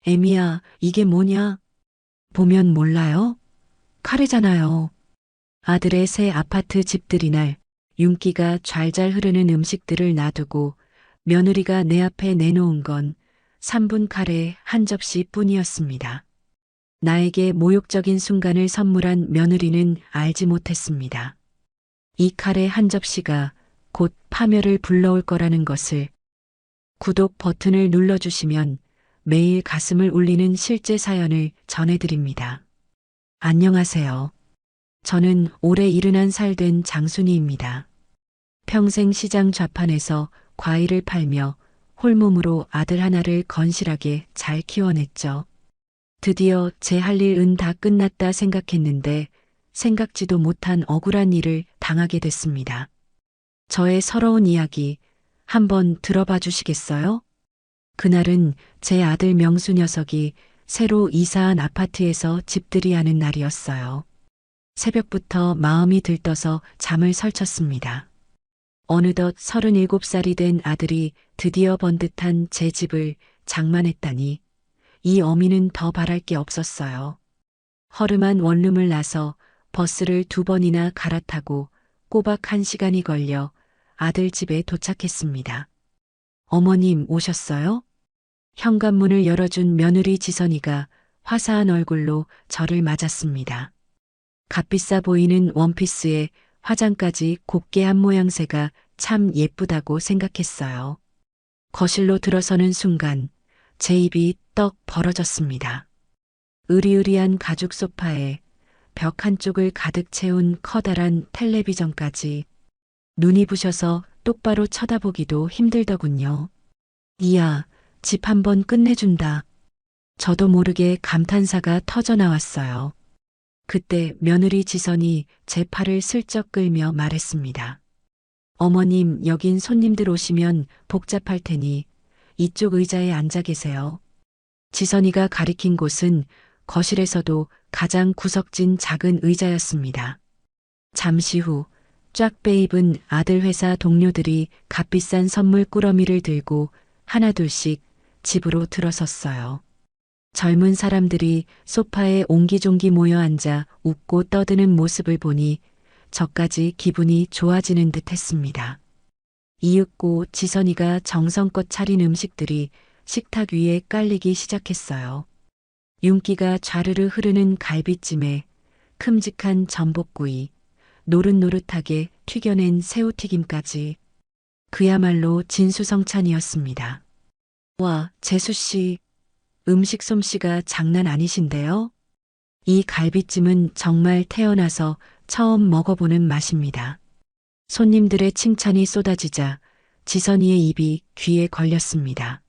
애미야, 이게 뭐냐? 보면 몰라요? 카레잖아요. 아들의 새 아파트 집들이 날 윤기가 잘잘 흐르는 음식들을 놔두고 며느리가 내 앞에 내놓은 건 3분 카레 한 접시뿐이었습니다. 나에게 모욕적인 순간을 선물한 며느리는 알지 못했습니다. 이 카레 한 접시가 곧 파멸을 불러올 거라는 것을. 구독 버튼을 눌러주시면 매일 가슴을 울리는 실제 사연을 전해드립니다. 안녕하세요. 저는 올해 71살 된 장순이입니다. 평생 시장 좌판에서 과일을 팔며 홀몸으로 아들 하나를 건실하게 잘 키워냈죠. 드디어 제 할 일은 다 끝났다 생각했는데 생각지도 못한 억울한 일을 당하게 됐습니다. 저의 서러운 이야기 한번 들어봐 주시겠어요? 그날은 제 아들 명수 녀석이 새로 이사한 아파트에서 집들이 하는 날이었어요. 새벽부터 마음이 들떠서 잠을 설쳤습니다. 어느덧 37살이 된 아들이 드디어 번듯한 제 집을 장만했다니 이 어미는 더 바랄 게 없었어요. 허름한 원룸을 나서 버스를 2번이나 갈아타고 꼬박 1시간이 걸려 아들 집에 도착했습니다. 어머님 오셨어요? 현관문을 열어준 며느리 지선이가 화사한 얼굴로 저를 맞았습니다. 값비싸 보이는 원피스에 화장까지 곱게 한 모양새가 참 예쁘다고 생각했어요. 거실로 들어서는 순간 제 입이 떡 벌어졌습니다. 으리으리한 가죽 소파에 벽 한쪽을 가득 채운 커다란 텔레비전까지 눈이 부셔서 똑바로 쳐다보기도 힘들더군요. 이야, 집 한번 끝내준다. 저도 모르게 감탄사가 터져 나왔어요. 그때 며느리 지선이 제 팔을 슬쩍 끌며 말했습니다. 어머님, 여긴 손님들 오시면 복잡할 테니 이쪽 의자에 앉아 계세요. 지선이가 가리킨 곳은 거실에서도 가장 구석진 작은 의자였습니다. 잠시 후 쫙 빼입은 아들 회사 동료들이 값비싼 선물 꾸러미를 들고 하나둘씩 집으로 들어섰어요. 젊은 사람들이 소파에 옹기종기 모여 앉아 웃고 떠드는 모습을 보니 저까지 기분이 좋아지는 듯 했습니다. 이윽고 지선이가 정성껏 차린 음식들이 식탁 위에 깔리기 시작했어요. 윤기가 좌르르 흐르는 갈비찜에 큼직한 전복구이, 노릇노릇하게 튀겨낸 새우튀김까지 그야말로 진수성찬이었습니다. 와, 재수씨, 음식 솜씨가 장난 아니신데요? 이 갈비찜은 정말 태어나서 처음 먹어보는 맛입니다. 손님들의 칭찬이 쏟아지자 지선이의 입이 귀에 걸렸습니다.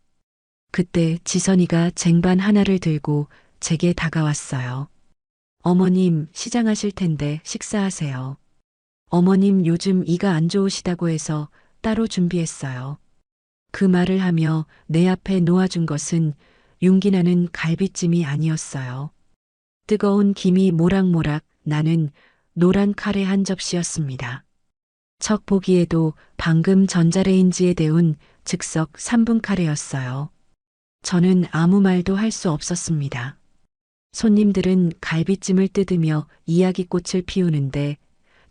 그때 지선이가 쟁반 하나를 들고 제게 다가왔어요. 어머님, 시장하실 텐데 식사하세요. 어머님 요즘 이가 안 좋으시다고 해서 따로 준비했어요. 그 말을 하며 내 앞에 놓아준 것은 윤기나는 갈비찜이 아니었어요. 뜨거운 김이 모락모락 나는 노란 카레 한 접시였습니다. 척 보기에도 방금 전자레인지에 데운 즉석 3분 카레였어요. 저는 아무 말도 할 수 없었습니다. 손님들은 갈비찜을 뜯으며 이야기꽃을 피우는데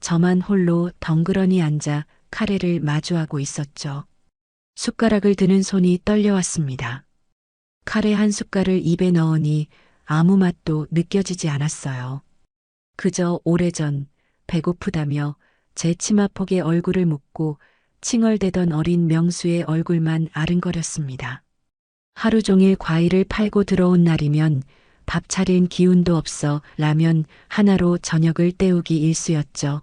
저만 홀로 덩그러니 앉아 카레를 마주하고 있었죠. 숟가락을 드는 손이 떨려왔습니다. 카레 한 숟갈을 입에 넣으니 아무 맛도 느껴지지 않았어요. 그저 오래전 배고프다며 제 치마폭에 얼굴을 묻고 칭얼대던 어린 명수의 얼굴만 아른거렸습니다. 하루 종일 과일을 팔고 들어온 날이면 밥 차린 기운도 없어 라면 하나로 저녁을 때우기 일쑤였죠.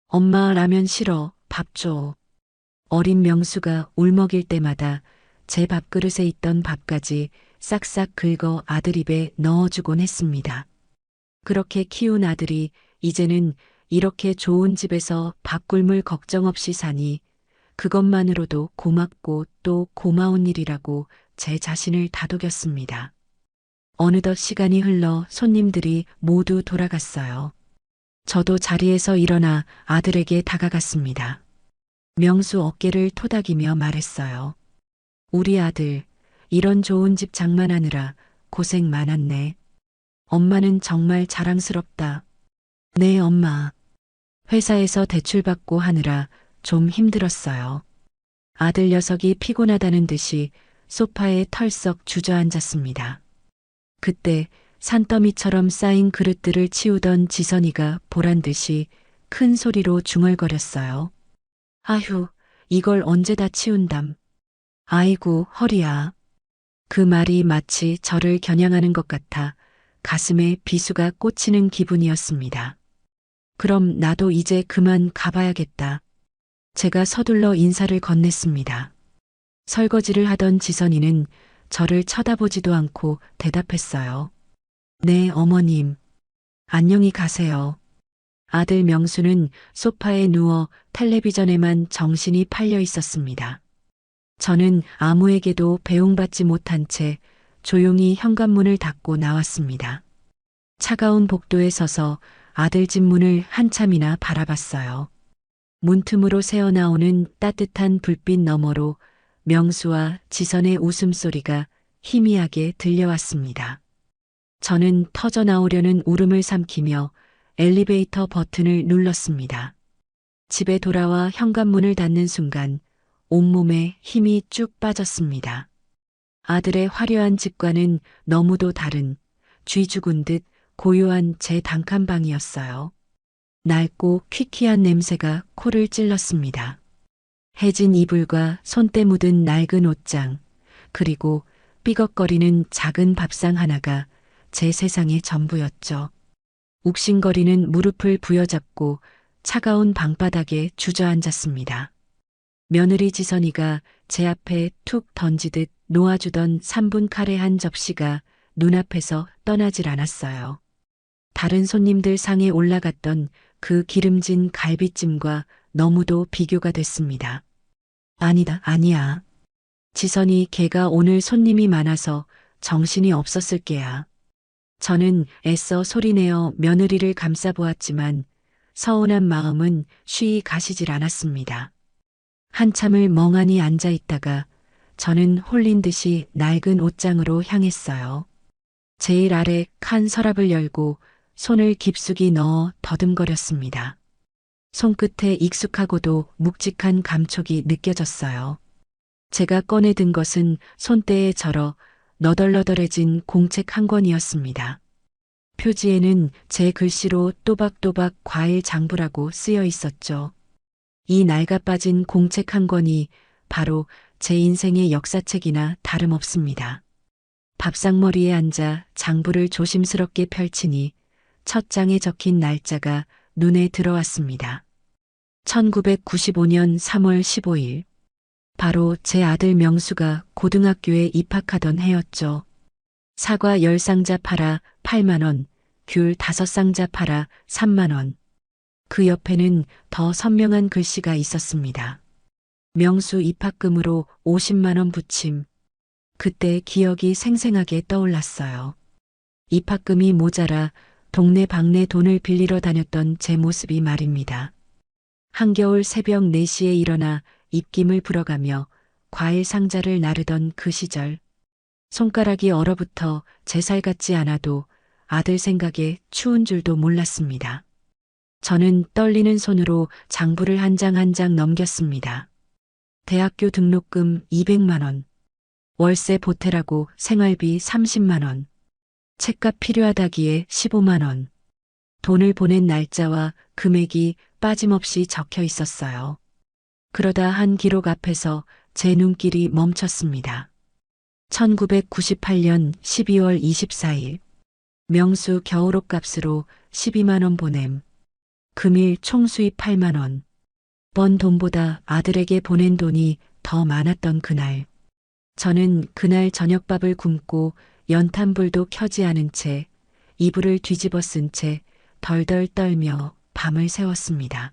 엄마 라면 싫어, 밥 줘. 어린 명수가 울먹일 때마다 제 밥그릇에 있던 밥까지 싹싹 긁어 아들 입에 넣어주곤 했습니다. 그렇게 키운 아들이 이제는 이렇게 좋은 집에서 밥 굶을 걱정 없이 사니 그것만으로도 고맙고 또 고마운 일이라고 제 자신을 다독였습니다. 어느덧 시간이 흘러 손님들이 모두 돌아갔어요. 저도 자리에서 일어나 아들에게 다가갔습니다. 명수 어깨를 토닥이며 말했어요. 우리 아들, 이런 좋은 집 장만하느라 고생 많았네. 엄마는 정말 자랑스럽다. 네, 엄마. 회사에서 대출받고 하느라 좀 힘들었어요. 아들 녀석이 피곤하다는 듯이 소파에 털썩 주저앉았습니다. 그때 산더미처럼 쌓인 그릇들을 치우던 지선이가 보란 듯이 큰 소리로 중얼거렸어요. 아휴, 이걸 언제 다 치운담. 아이고, 허리야. 그 말이 마치 저를 겨냥하는 것 같아 가슴에 비수가 꽂히는 기분이었습니다. 그럼 나도 이제 그만 가봐야겠다. 제가 서둘러 인사를 건넸습니다. 설거지를 하던 지선이는 저를 쳐다보지도 않고 대답했어요. 네, 어머님. 안녕히 가세요. 아들 명수는 소파에 누워 텔레비전에만 정신이 팔려 있었습니다. 저는 아무에게도 배웅받지 못한 채 조용히 현관문을 닫고 나왔습니다. 차가운 복도에 서서 아들 집 문을 한참이나 바라봤어요. 문틈으로 새어나오는 따뜻한 불빛 너머로 명수와 지선의 웃음소리가 희미하게 들려왔습니다. 저는 터져나오려는 울음을 삼키며 엘리베이터 버튼을 눌렀습니다. 집에 돌아와 현관문을 닫는 순간 온몸에 힘이 쭉 빠졌습니다. 아들의 화려한 집과는 너무도 다른 쥐 죽은 듯 고요한 제 단칸방이었어요. 낡고 퀴퀴한 냄새가 코를 찔렀습니다. 해진 이불과 손때 묻은 낡은 옷장, 그리고 삐걱거리는 작은 밥상 하나가 제 세상의 전부였죠. 욱신거리는 무릎을 부여잡고 차가운 방바닥에 주저앉았습니다. 며느리 지선이가 제 앞에 툭 던지듯 놓아주던 3분 카레 한 접시가 눈앞에서 떠나질 않았어요. 다른 손님들 상에 올라갔던 그 기름진 갈비찜과 너무도 비교가 됐습니다. 아니다, 아니야. 지선이 걔가 오늘 손님이 많아서 정신이 없었을 게야. 저는 애써 소리내어 며느리를 감싸보았지만 서운한 마음은 쉬이 가시질 않았습니다. 한참을 멍하니 앉아 있다가 저는 홀린 듯이 낡은 옷장으로 향했어요. 제일 아래 칸 서랍을 열고 손을 깊숙이 넣어 더듬거렸습니다. 손끝에 익숙하고도 묵직한 감촉이 느껴졌어요. 제가 꺼내든 것은 손때에 절어 너덜너덜해진 공책 한 권이었습니다. 표지에는 제 글씨로 또박또박 과일 장부라고 쓰여 있었죠. 이 낡아빠진 공책 한 권이 바로 제 인생의 역사책이나 다름없습니다. 밥상머리에 앉아 장부를 조심스럽게 펼치니 첫 장에 적힌 날짜가 눈에 들어왔습니다. 1995년 3월 15일. 바로 제 아들 명수가 고등학교에 입학하던 해였죠. 사과 10상자 팔아 8만 원, 귤 5상자 팔아 3만 원. 그 옆에는 더 선명한 글씨가 있었습니다. 명수 입학금으로 50만 원 부침. 그때 기억이 생생하게 떠올랐어요. 입학금이 모자라 동네 방네 돈을 빌리러 다녔던 제 모습이 말입니다. 한겨울 새벽 4시에 일어나 입김을 불어가며 과일 상자를 나르던 그 시절. 손가락이 얼어붙어 제 살 같지 않아도 아들 생각에 추운 줄도 몰랐습니다. 저는 떨리는 손으로 장부를 한 장 한 장 넘겼습니다. 대학교 등록금 200만 원, 월세 보태라고 생활비 30만 원, 책값 필요하다기에 15만 원, 돈을 보낸 날짜와 금액이 빠짐없이 적혀 있었어요. 그러다 한 기록 앞에서 제 눈길이 멈췄습니다. 1998년 12월 24일. 명수 겨울옷 값으로 12만 원 보냄. 금일 총수입 8만 원. 번 돈보다 아들에게 보낸 돈이 더 많았던 그날. 저는 그날 저녁밥을 굶고 연탄불도 켜지 않은 채 이불을 뒤집어 쓴 채 덜덜 떨며 밤을 새웠습니다.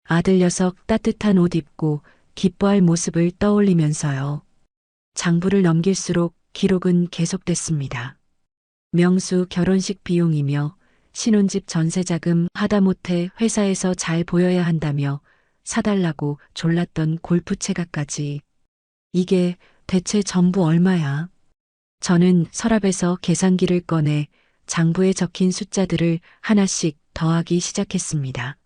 아들 녀석 따뜻한 옷 입고 기뻐할 모습을 떠올리면서요. 장부를 넘길수록 기록은 계속됐습니다. 명수 결혼식 비용이며 신혼집 전세자금 하다못해 회사에서 잘 보여야 한다며 사달라고 졸랐던 골프 채가까지. 이게 대체 전부 얼마야? 저는 서랍에서 계산기를 꺼내 장부에 적힌 숫자들을 하나씩 더하기 시작했습니다.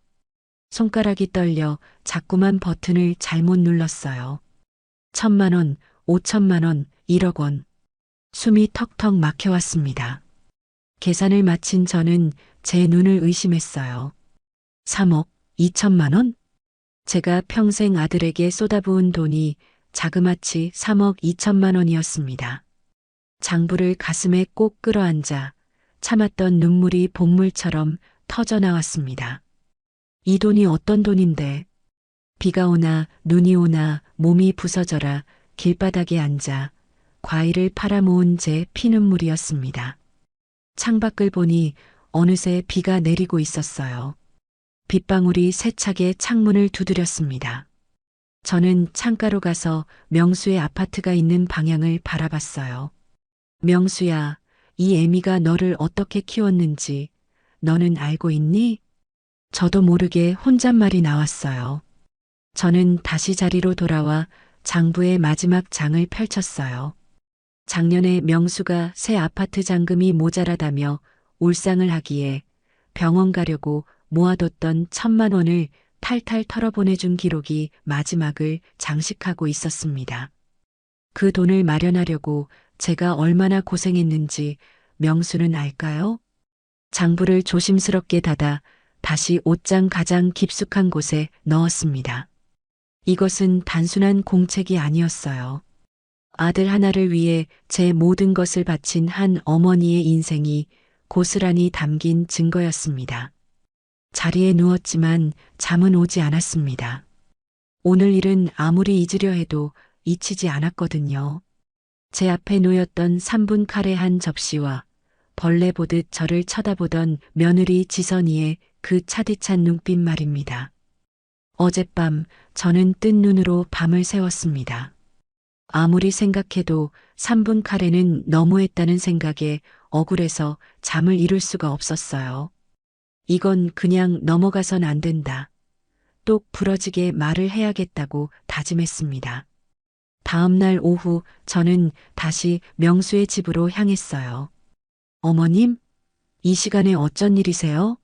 손가락이 떨려 자꾸만 버튼을 잘못 눌렀어요. 1,000만 원, 5천만 원, 1억 원. 숨이 턱턱 막혀왔습니다. 계산을 마친 저는 제 눈을 의심했어요. 3억 2천만 원? 제가 평생 아들에게 쏟아부은 돈이 자그마치 3억 2천만 원이었습니다. 장부를 가슴에 꼭 끌어안자 참았던 눈물이 본물처럼 터져 나왔습니다. 이 돈이 어떤 돈인데? 비가 오나 눈이 오나 몸이 부서져라 길바닥에 앉아 과일을 팔아 모은 제 피눈물이었습니다. 창밖을 보니 어느새 비가 내리고 있었어요. 빗방울이 세차게 창문을 두드렸습니다. 저는 창가로 가서 명수의 아파트가 있는 방향을 바라봤어요. 명수야, 이 애미가 너를 어떻게 키웠는지 너는 알고 있니? 저도 모르게 혼잣말이 나왔어요. 저는 다시 자리로 돌아와 장부의 마지막 장을 펼쳤어요. 작년에 명수가 새 아파트 잔금이 모자라다며 울상을 하기에 병원 가려고 모아뒀던 1,000만 원을 탈탈 털어보내준 기록이 마지막을 장식하고 있었습니다. 그 돈을 마련하려고 제가 얼마나 고생했는지 명수는 알까요? 장부를 조심스럽게 닫아 다시 옷장 가장 깊숙한 곳에 넣었습니다. 이것은 단순한 공책이 아니었어요. 아들 하나를 위해 제 모든 것을 바친 한 어머니의 인생이 고스란히 담긴 증거였습니다. 자리에 누웠지만 잠은 오지 않았습니다. 오늘 일은 아무리 잊으려 해도 잊히지 않았거든요. 제 앞에 놓였던 3분 카레 한 접시와 벌레 보듯 저를 쳐다보던 며느리 지선이의 그 차디찬 눈빛 말입니다. 어젯밤 저는 뜬 눈으로 밤을 새웠습니다. 아무리 생각해도 3분 카레는 너무했다는 생각에 억울해서 잠을 이룰 수가 없었어요. 이건 그냥 넘어가선 안 된다. 똑 부러지게 말을 해야겠다고 다짐했습니다. 다음 날 오후 저는 다시 명수의 집으로 향했어요. 어머님, 이 시간에 어쩐 일이세요?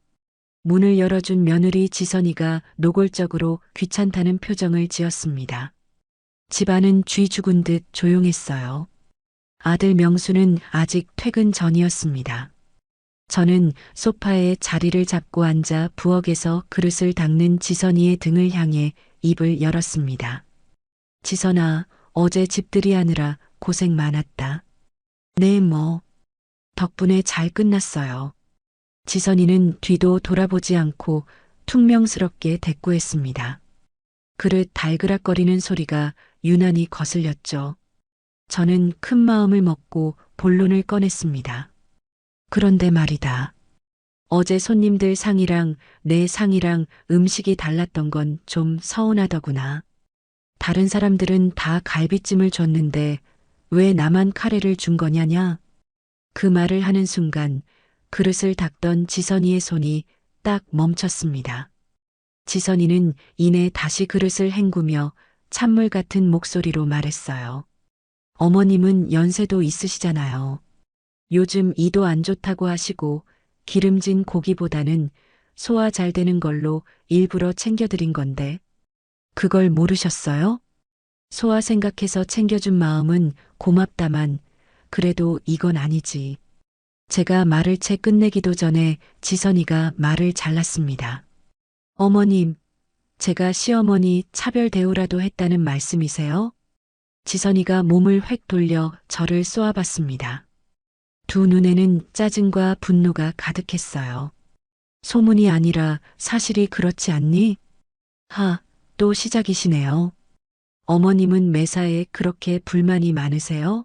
문을 열어준 며느리 지선이가 노골적으로 귀찮다는 표정을 지었습니다. 집안은 쥐 죽은 듯 조용했어요. 아들 명수는 아직 퇴근 전이었습니다. 저는 소파에 자리를 잡고 앉아 부엌에서 그릇을 닦는 지선이의 등을 향해 입을 열었습니다. 지선아, 어제 집들이 하느라 고생 많았다. 네, 뭐. 덕분에 잘 끝났어요. 지선이는 뒤도 돌아보지 않고 퉁명스럽게 대꾸했습니다. 그릇 달그락거리는 소리가 유난히 거슬렸죠. 저는 큰 마음을 먹고 본론을 꺼냈습니다. 그런데 말이다. 어제 손님들 상이랑 내 상이랑 음식이 달랐던 건 좀 서운하더구나. 다른 사람들은 다 갈비찜을 줬는데 왜 나만 카레를 준 거냐냐? 그 말을 하는 순간 그릇을 닦던 지선이의 손이 딱 멈췄습니다. 지선이는 이내 다시 그릇을 헹구며 찬물 같은 목소리로 말했어요. 어머님은 연세도 있으시잖아요. 요즘 이도 안 좋다고 하시고 기름진 고기보다는 소화 잘 되는 걸로 일부러 챙겨드린 건데 그걸 모르셨어요? 소화 생각해서 챙겨준 마음은 고맙다만 그래도 이건 아니지. 제가 말을 채 끝내기도 전에 지선이가 말을 잘랐습니다. 어머님, 제가 시어머니 차별 대우라도 했다는 말씀이세요? 지선이가 몸을 획 돌려 저를 쏘아봤습니다. 두 눈에는 짜증과 분노가 가득했어요. 소문이 아니라 사실이 그렇지 않니? 또 시작이시네요. 어머님은 매사에 그렇게 불만이 많으세요?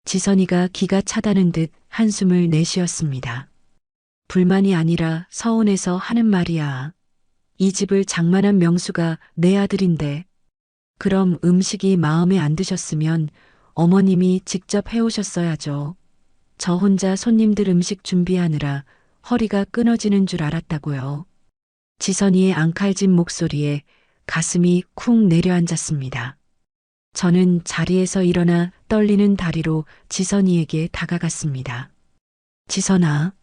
지선이가 기가 차다는 듯 한숨을 내쉬었습니다. 불만이 아니라 서운해서 하는 말이야. 이 집을 장만한 명수가 내 아들인데. 그럼 음식이 마음에 안 드셨으면 어머님이 직접 해오셨어야죠. 저 혼자 손님들 음식 준비하느라 허리가 끊어지는 줄 알았다고요. 지선이의 앙칼진 목소리에 가슴이 쿵 내려앉았습니다. 저는 자리에서 일어나 떨리는 다리로 지선이에게 다가갔습니다. 지선아,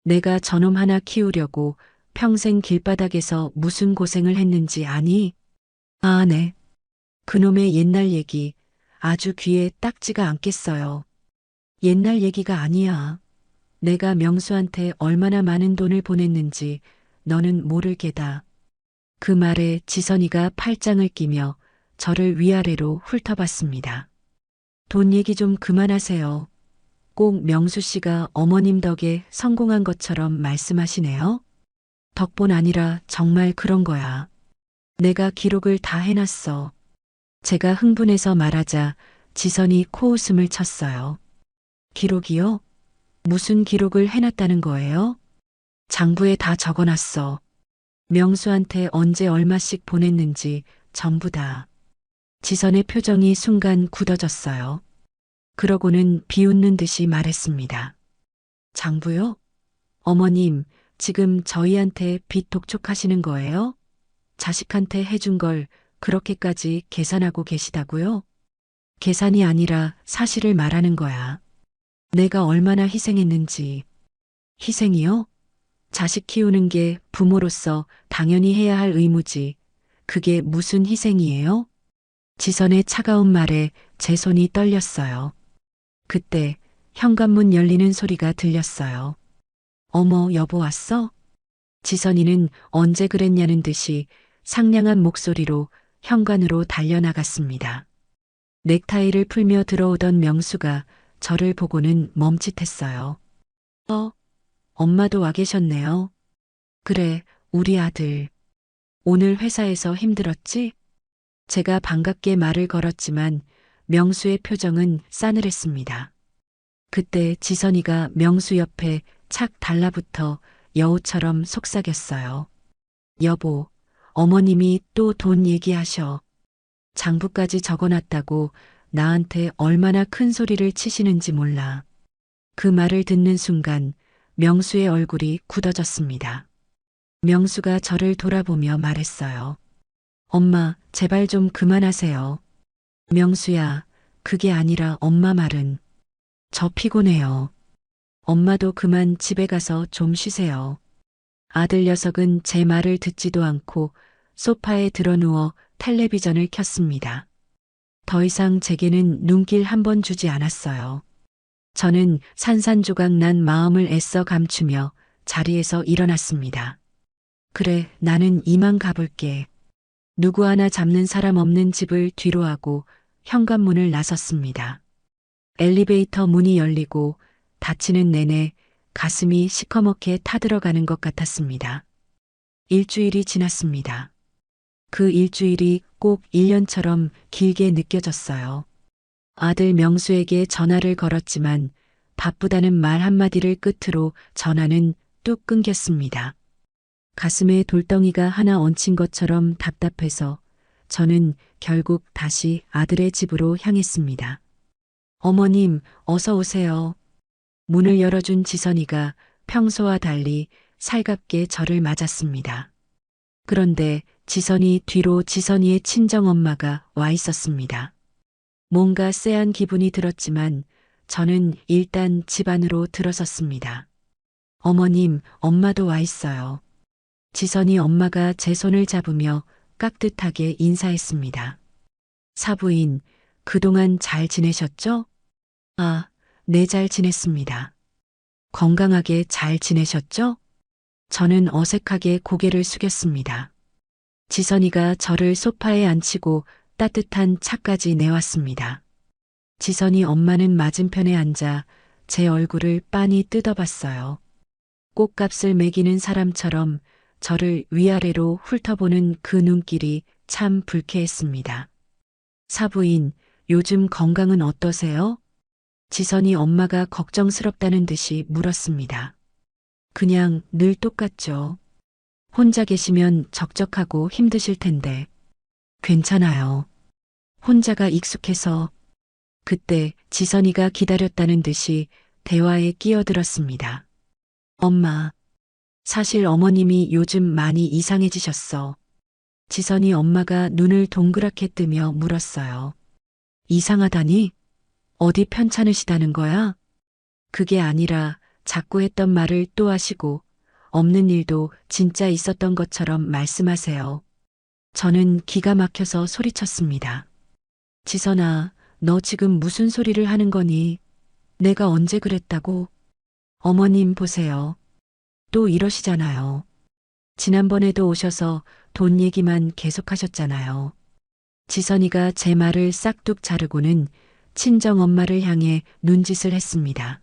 내가 저놈 하나 키우려고 평생 길바닥에서 무슨 고생을 했는지 아니? 아, 네. 그놈의 옛날 얘기 아주 귀에 딱지가 않겠어요. 옛날 얘기가 아니야. 내가 명수한테 얼마나 많은 돈을 보냈는지 너는 모를 게다. 그 말에 지선이가 팔짱을 끼며 저를 위아래로 훑어봤습니다. 돈 얘기 좀 그만하세요. 꼭 명수 씨가 어머님 덕에 성공한 것처럼 말씀하시네요. 덕분 아니라 정말 그런 거야. 내가 기록을 다 해놨어. 제가 흥분해서 말하자 지선이 코웃음을 쳤어요. 기록이요? 무슨 기록을 해놨다는 거예요? 장부에 다 적어놨어. 명수한테 언제 얼마씩 보냈는지 전부 다. 지선의 표정이 순간 굳어졌어요. 그러고는 비웃는 듯이 말했습니다. 장부요? 어머님, 지금 저희한테 빚 독촉하시는 거예요? 자식한테 해준 걸 그렇게까지 계산하고 계시다고요? 계산이 아니라 사실을 말하는 거야. 내가 얼마나 희생했는지. 희생이요? 자식 키우는 게 부모로서 당연히 해야 할 의무지. 그게 무슨 희생이에요? 지선의 차가운 말에 제 손이 떨렸어요. 그때 현관문 열리는 소리가 들렸어요. 어머, 여보 왔어? 지선이는 언제 그랬냐는 듯이 상냥한 목소리로 현관으로 달려나갔습니다. 넥타이를 풀며 들어오던 명수가 저를 보고는 멈칫했어요. 엄마도 와 계셨네요. 그래, 우리 아들. 오늘 회사에서 힘들었지? 제가 반갑게 말을 걸었지만 명수의 표정은 싸늘했습니다. 그때 지선이가 명수 옆에 착 달라붙어 여우처럼 속삭였어요. 여보, 어머님이 또 돈 얘기하셔. 장부까지 적어놨다고 나한테 얼마나 큰 소리를 치시는지 몰라. 그 말을 듣는 순간 명수의 얼굴이 굳어졌습니다. 명수가 저를 돌아보며 말했어요. 엄마, 제발 좀 그만하세요. 명수야, 그게 아니라 엄마 말은. 저 피곤해요. 엄마도 그만 집에 가서 좀 쉬세요. 아들 녀석은 제 말을 듣지도 않고 소파에 드러누워 텔레비전을 켰습니다. 더 이상 제게는 눈길 한 번 주지 않았어요. 저는 산산조각 난 마음을 애써 감추며 자리에서 일어났습니다. 그래, 나는 이만 가볼게. 누구 하나 잡는 사람 없는 집을 뒤로하고 현관문을 나섰습니다. 엘리베이터 문이 열리고 닫히는 내내 가슴이 시커멓게 타들어가는 것 같았습니다. 일주일이 지났습니다. 그 일주일이 꼭 1년처럼 길게 느껴졌어요. 아들 명수에게 전화를 걸었지만 바쁘다는 말 한마디를 끝으로 전화는 뚝 끊겼습니다. 가슴에 돌덩이가 하나 얹힌 것처럼 답답해서 저는 결국 다시 아들의 집으로 향했습니다. 어머님, 어서 오세요. 문을 열어준 지선이가 평소와 달리 살갑게 저를 맞았습니다. 그런데 지선이 뒤로 지선이의 친정엄마가 와 있었습니다. 뭔가 쎄한 기분이 들었지만 저는 일단 집 안으로 들어섰습니다. 어머님, 엄마도 와 있어요. 지선이 엄마가 제 손을 잡으며 깍듯하게 인사했습니다. 사부인, 그동안 잘 지내셨죠? 아, 네, 잘 지냈습니다. 건강하게 잘 지내셨죠? 저는 어색하게 고개를 숙였습니다. 지선이가 저를 소파에 앉히고 따뜻한 차까지 내왔습니다. 지선이 엄마는 맞은편에 앉아 제 얼굴을 빤히 뜯어봤어요. 꽃값을 매기는 사람처럼 저를 위아래로 훑어보는 그 눈길이 참 불쾌했습니다. 사부인, 요즘 건강은 어떠세요? 지선이 엄마가 걱정스럽다는 듯이 물었습니다. 그냥 늘 똑같죠. 혼자 계시면 적적하고 힘드실 텐데. 괜찮아요. 혼자가 익숙해서. 그때 지선이가 기다렸다는 듯이 대화에 끼어들었습니다. 엄마, 사실 어머님이 요즘 많이 이상해지셨어. 지선이 엄마가 눈을 동그랗게 뜨며 물었어요. 이상하다니? 어디 편찮으시다는 거야? 그게 아니라 자꾸 했던 말을 또 하시고 없는 일도 진짜 있었던 것처럼 말씀하세요. 저는 기가 막혀서 소리쳤습니다. 지선아, 너 지금 무슨 소리를 하는 거니? 내가 언제 그랬다고? 어머님 보세요. 또 이러시잖아요. 지난번에도 오셔서 돈 얘기만 계속하셨잖아요. 지선이가 제 말을 싹둑 자르고는 친정 엄마를 향해 눈짓을 했습니다.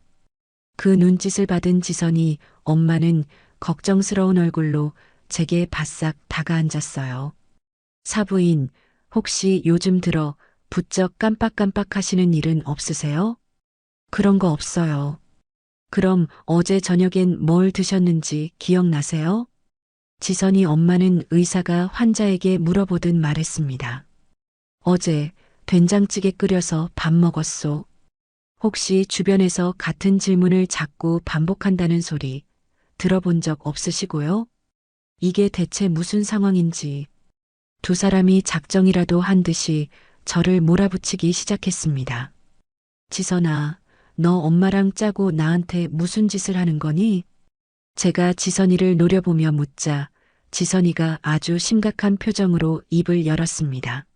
그 눈짓을 받은 지선이 엄마는 걱정스러운 얼굴로 제게 바싹 다가앉았어요. 사부인, 혹시 요즘 들어 부쩍 깜빡깜빡 하시는 일은 없으세요? 그런 거 없어요. 그럼 어제 저녁엔 뭘 드셨는지 기억나세요? 지선이 엄마는 의사가 환자에게 물어보듯 말했습니다. 어제 된장찌개 끓여서 밥 먹었소. 혹시 주변에서 같은 질문을 자꾸 반복한다는 소리 들어본 적 없으시고요? 이게 대체 무슨 상황인지 두 사람이 작정이라도 한 듯이 저를 몰아붙이기 시작했습니다. 지선아, 너 엄마랑 짜고 나한테 무슨 짓을 하는 거니? 제가 지선이를 노려보며 묻자 지선이가 아주 심각한 표정으로 입을 열었습니다.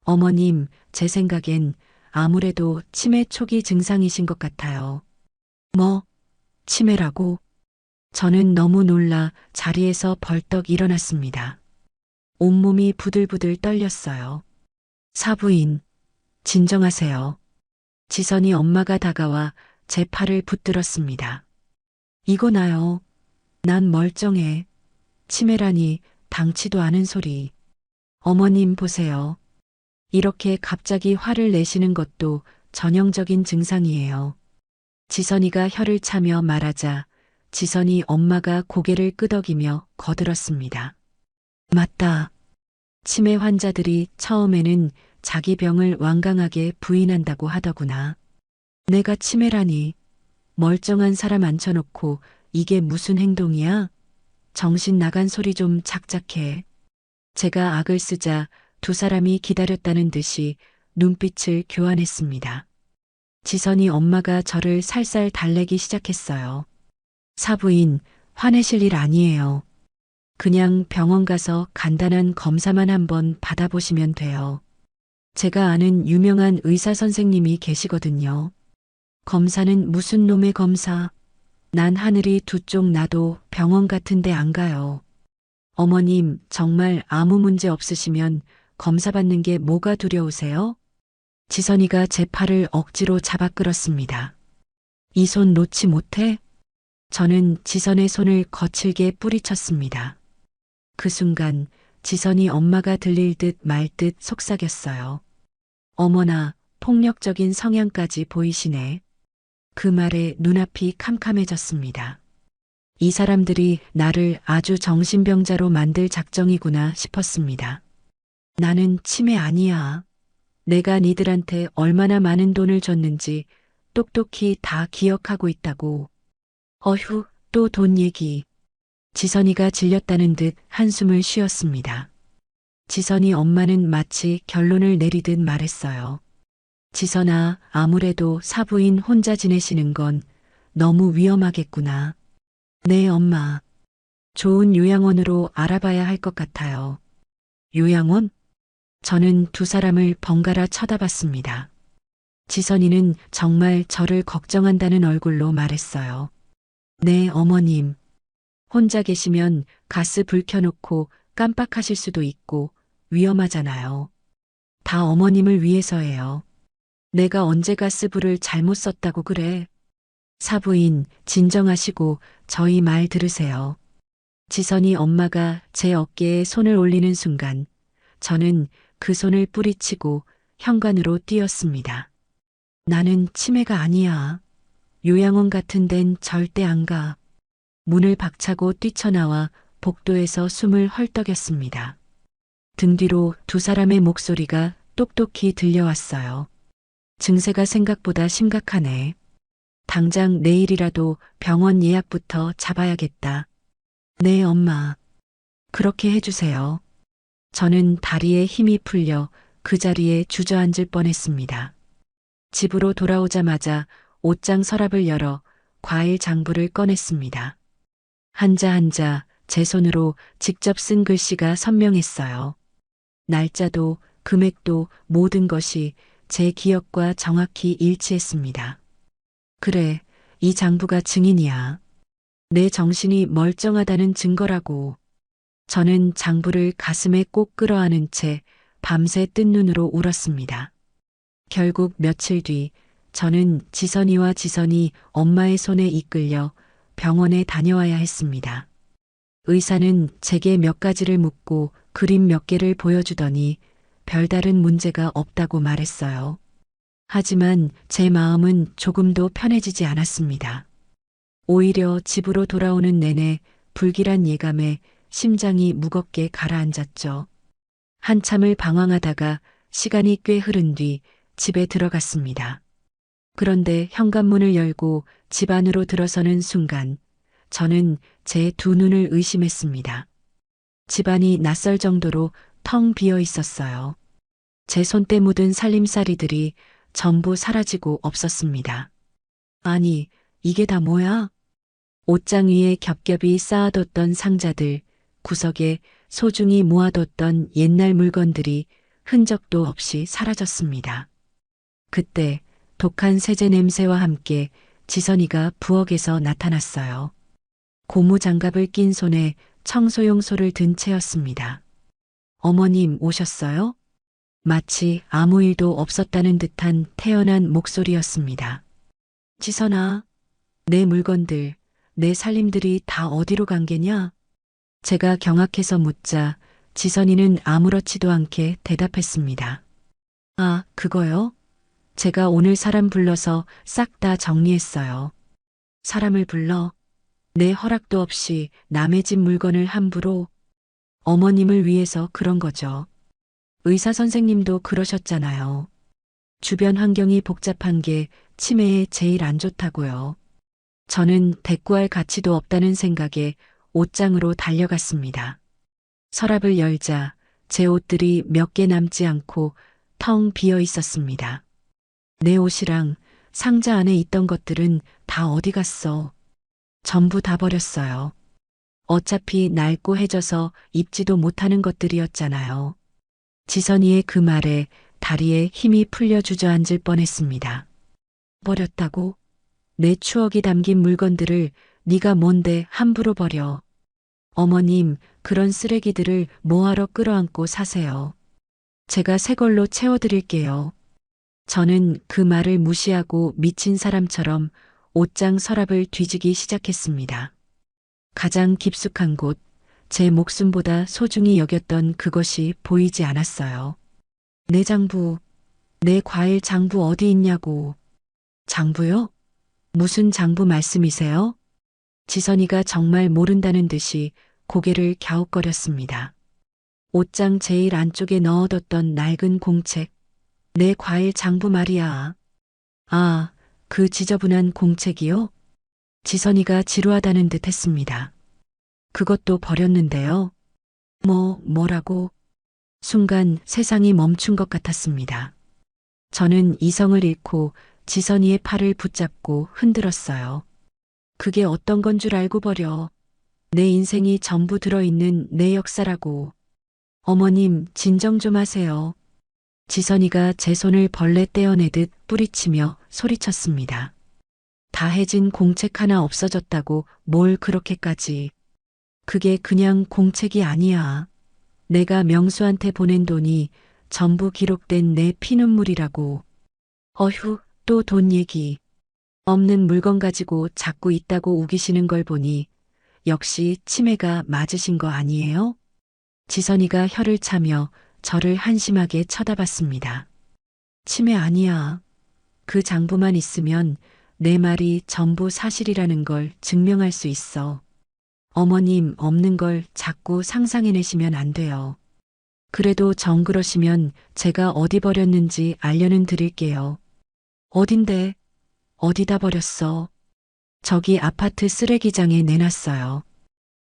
어머님, 제 생각엔 아무래도 치매 초기 증상이신 것 같아요. 뭐, 치매라고? 저는 너무 놀라 자리에서 벌떡 일어났습니다. 온몸이 부들부들 떨렸어요. 사부인, 진정하세요. 지선이 엄마가 다가와 제 팔을 붙들었습니다. 이거 나요. 난 멀쩡해. 치매라니 당치도 않은 소리. 어머님 보세요. 이렇게 갑자기 화를 내시는 것도 전형적인 증상이에요. 지선이가 혀를 차며 말하자 지선이 엄마가 고개를 끄덕이며 거들었습니다. 맞다. 치매 환자들이 처음에는 자기 병을 완강하게 부인한다고 하더구나. 내가 치매라니. 멀쩡한 사람 앉혀놓고 이게 무슨 행동이야? 정신 나간 소리 좀 작작해. 제가 악을 쓰자 두 사람이 기다렸다는 듯이 눈빛을 교환했습니다. 지선이 엄마가 저를 살살 달래기 시작했어요. 사부인, 화내실 일 아니에요. 그냥 병원 가서 간단한 검사만 한번 받아보시면 돼요. 제가 아는 유명한 의사 선생님이 계시거든요. 검사는 무슨 놈의 검사? 난 하늘이 두 쪽 나도 병원 같은데 안 가요. 어머님, 정말 아무 문제 없으시면 검사 받는 게 뭐가 두려우세요? 지선이가 제 팔을 억지로 잡아 끌었습니다. 이 손 놓지 못해? 저는 지선의 손을 거칠게 뿌리쳤습니다. 그 순간 지선이 엄마가 들릴 듯 말 듯 속삭였어요. 어머나, 폭력적인 성향까지 보이시네. 그 말에 눈앞이 캄캄해졌습니다. 이 사람들이 나를 아주 정신병자로 만들 작정이구나 싶었습니다. 나는 치매 아니야. 내가 니들한테 얼마나 많은 돈을 줬는지 똑똑히 다 기억하고 있다고. 어휴, 또 돈 얘기. 지선이가 질렸다는 듯 한숨을 쉬었습니다. 지선이 엄마는 마치 결론을 내리듯 말했어요. 지선아, 아무래도 사부인 혼자 지내시는 건 너무 위험하겠구나. 네, 엄마. 좋은 요양원으로 알아봐야 할 것 같아요. 요양원? 저는 두 사람을 번갈아 쳐다봤습니다. 지선이는 정말 저를 걱정한다는 얼굴로 말했어요. 네, 어머님. 혼자 계시면 가스 불 켜놓고 깜빡하실 수도 있고 위험하잖아요. 다 어머님을 위해서예요. 내가 언제 가스불을 잘못 썼다고 그래. 사부인, 진정하시고 저희 말 들으세요. 지선이 엄마가 제 어깨에 손을 올리는 순간 저는 그 손을 뿌리치고 현관으로 뛰었습니다. 나는 치매가 아니야. 요양원 같은 데는 절대 안 가. 문을 박차고 뛰쳐나와 복도에서 숨을 헐떡였습니다. 등 뒤로 두 사람의 목소리가 똑똑히 들려왔어요. 증세가 생각보다 심각하네. 당장 내일이라도 병원 예약부터 잡아야겠다. 네, 엄마. 그렇게 해주세요. 저는 다리에 힘이 풀려 그 자리에 주저앉을 뻔했습니다. 집으로 돌아오자마자 옷장 서랍을 열어 과일 장부를 꺼냈습니다. 한자 한자 제 손으로 직접 쓴 글씨가 선명했어요. 날짜도 금액도 모든 것이 제 기억과 정확히 일치했습니다. 그래, 이 장부가 증인이야. 내 정신이 멀쩡하다는 증거라고. 저는 장부를 가슴에 꼭 끌어안은 채 밤새 뜬 눈으로 울었습니다. 결국 며칠 뒤 저는 지선이 엄마의 손에 이끌려 병원에 다녀와야 했습니다. 의사는 제게 몇 가지를 묻고 그림 몇 개를 보여주더니 별다른 문제가 없다고 말했어요. 하지만 제 마음은 조금도 편해지지 않았습니다. 오히려 집으로 돌아오는 내내 불길한 예감에 심장이 무겁게 가라앉았죠. 한참을 방황하다가 시간이 꽤 흐른 뒤 집에 들어갔습니다. 그런데 현관문을 열고 집 안으로 들어서는 순간 저는 제 두 눈을 의심했습니다. 집안이 낯설 정도로 텅 비어 있었어요. 제 손때 묻은 살림살이들이 전부 사라지고 없었습니다. 아니, 이게 다 뭐야? 옷장 위에 겹겹이 쌓아뒀던 상자들, 구석에 소중히 모아뒀던 옛날 물건들이 흔적도 없이 사라졌습니다. 그때 독한 세제 냄새와 함께 지선이가 부엌에서 나타났어요. 고무 장갑을 낀 손에 청소용 소를 든 채였습니다. 어머님 오셨어요? 마치 아무 일도 없었다는 듯한 태연한 목소리였습니다. 지선아, 내 물건들, 내 살림들이 다 어디로 간 게냐? 제가 경악해서 묻자 지선이는 아무렇지도 않게 대답했습니다. 아, 그거요? 제가 오늘 사람 불러서 싹 다 정리했어요. 사람을 불러 내 허락도 없이 남의 집 물건을 함부로 어머님을 위해서 그런 거죠. 의사 선생님도 그러셨잖아요. 주변 환경이 복잡한 게 치매에 제일 안 좋다고요. 저는 대꾸할 가치도 없다는 생각에 옷장으로 달려갔습니다. 서랍을 열자 제 옷들이 몇 개 남지 않고 텅 비어 있었습니다. 내 옷이랑 상자 안에 있던 것들은 다 어디 갔어? 전부 다 버렸어요. 어차피 낡고 해져서 입지도 못하는 것들이었잖아요. 지선이의 그 말에 다리에 힘이 풀려 주저앉을 뻔했습니다. 버렸다고? 내 추억이 담긴 물건들을 네가 뭔데 함부로 버려. 어머님, 그런 쓰레기들을 뭐하러 끌어안고 사세요. 제가 새 걸로 채워드릴게요. 저는 그 말을 무시하고 미친 사람처럼 옷장 서랍을 뒤지기 시작했습니다. 가장 깊숙한 곳, 제 목숨보다 소중히 여겼던 그것이 보이지 않았어요. 내 장부, 내 과일 장부 어디 있냐고. 장부요? 무슨 장부 말씀이세요? 지선이가 정말 모른다는 듯이 고개를 갸웃거렸습니다. 옷장 제일 안쪽에 넣어뒀던 낡은 공책, 내 과일 장부 말이야. 아, 그 지저분한 공책이요? 지선이가 지루하다는 듯 했습니다. 그것도 버렸는데요. 뭐라고? 순간 세상이 멈춘 것 같았습니다. 저는 이성을 잃고 지선이의 팔을 붙잡고 흔들었어요. 그게 어떤 건 줄 알고 버려. 내 인생이 전부 들어있는 내 역사라고. 어머님, 진정 좀 하세요. 지선이가 제 손을 벌레 떼어내듯 뿌리치며 소리쳤습니다. 다 해진 공책 하나 없어졌다고 뭘 그렇게까지. 그게 그냥 공책이 아니야. 내가 명수한테 보낸 돈이 전부 기록된 내 피눈물이라고. 어휴, 또 돈 얘기. 없는 물건 가지고 자꾸 있다고 우기시는 걸 보니 역시 치매가 맞으신 거 아니에요? 지선이가 혀를 차며 저를 한심하게 쳐다봤습니다. 치매 아니야. 그 장부만 있으면 내 말이 전부 사실이라는 걸 증명할 수 있어. 어머님 없는 걸 자꾸 상상해내시면 안 돼요. 그래도 정 그러시면 제가 어디 버렸는지 알려는 드릴게요. 어딘데? 어디다 버렸어? 저기 아파트 쓰레기장에 내놨어요.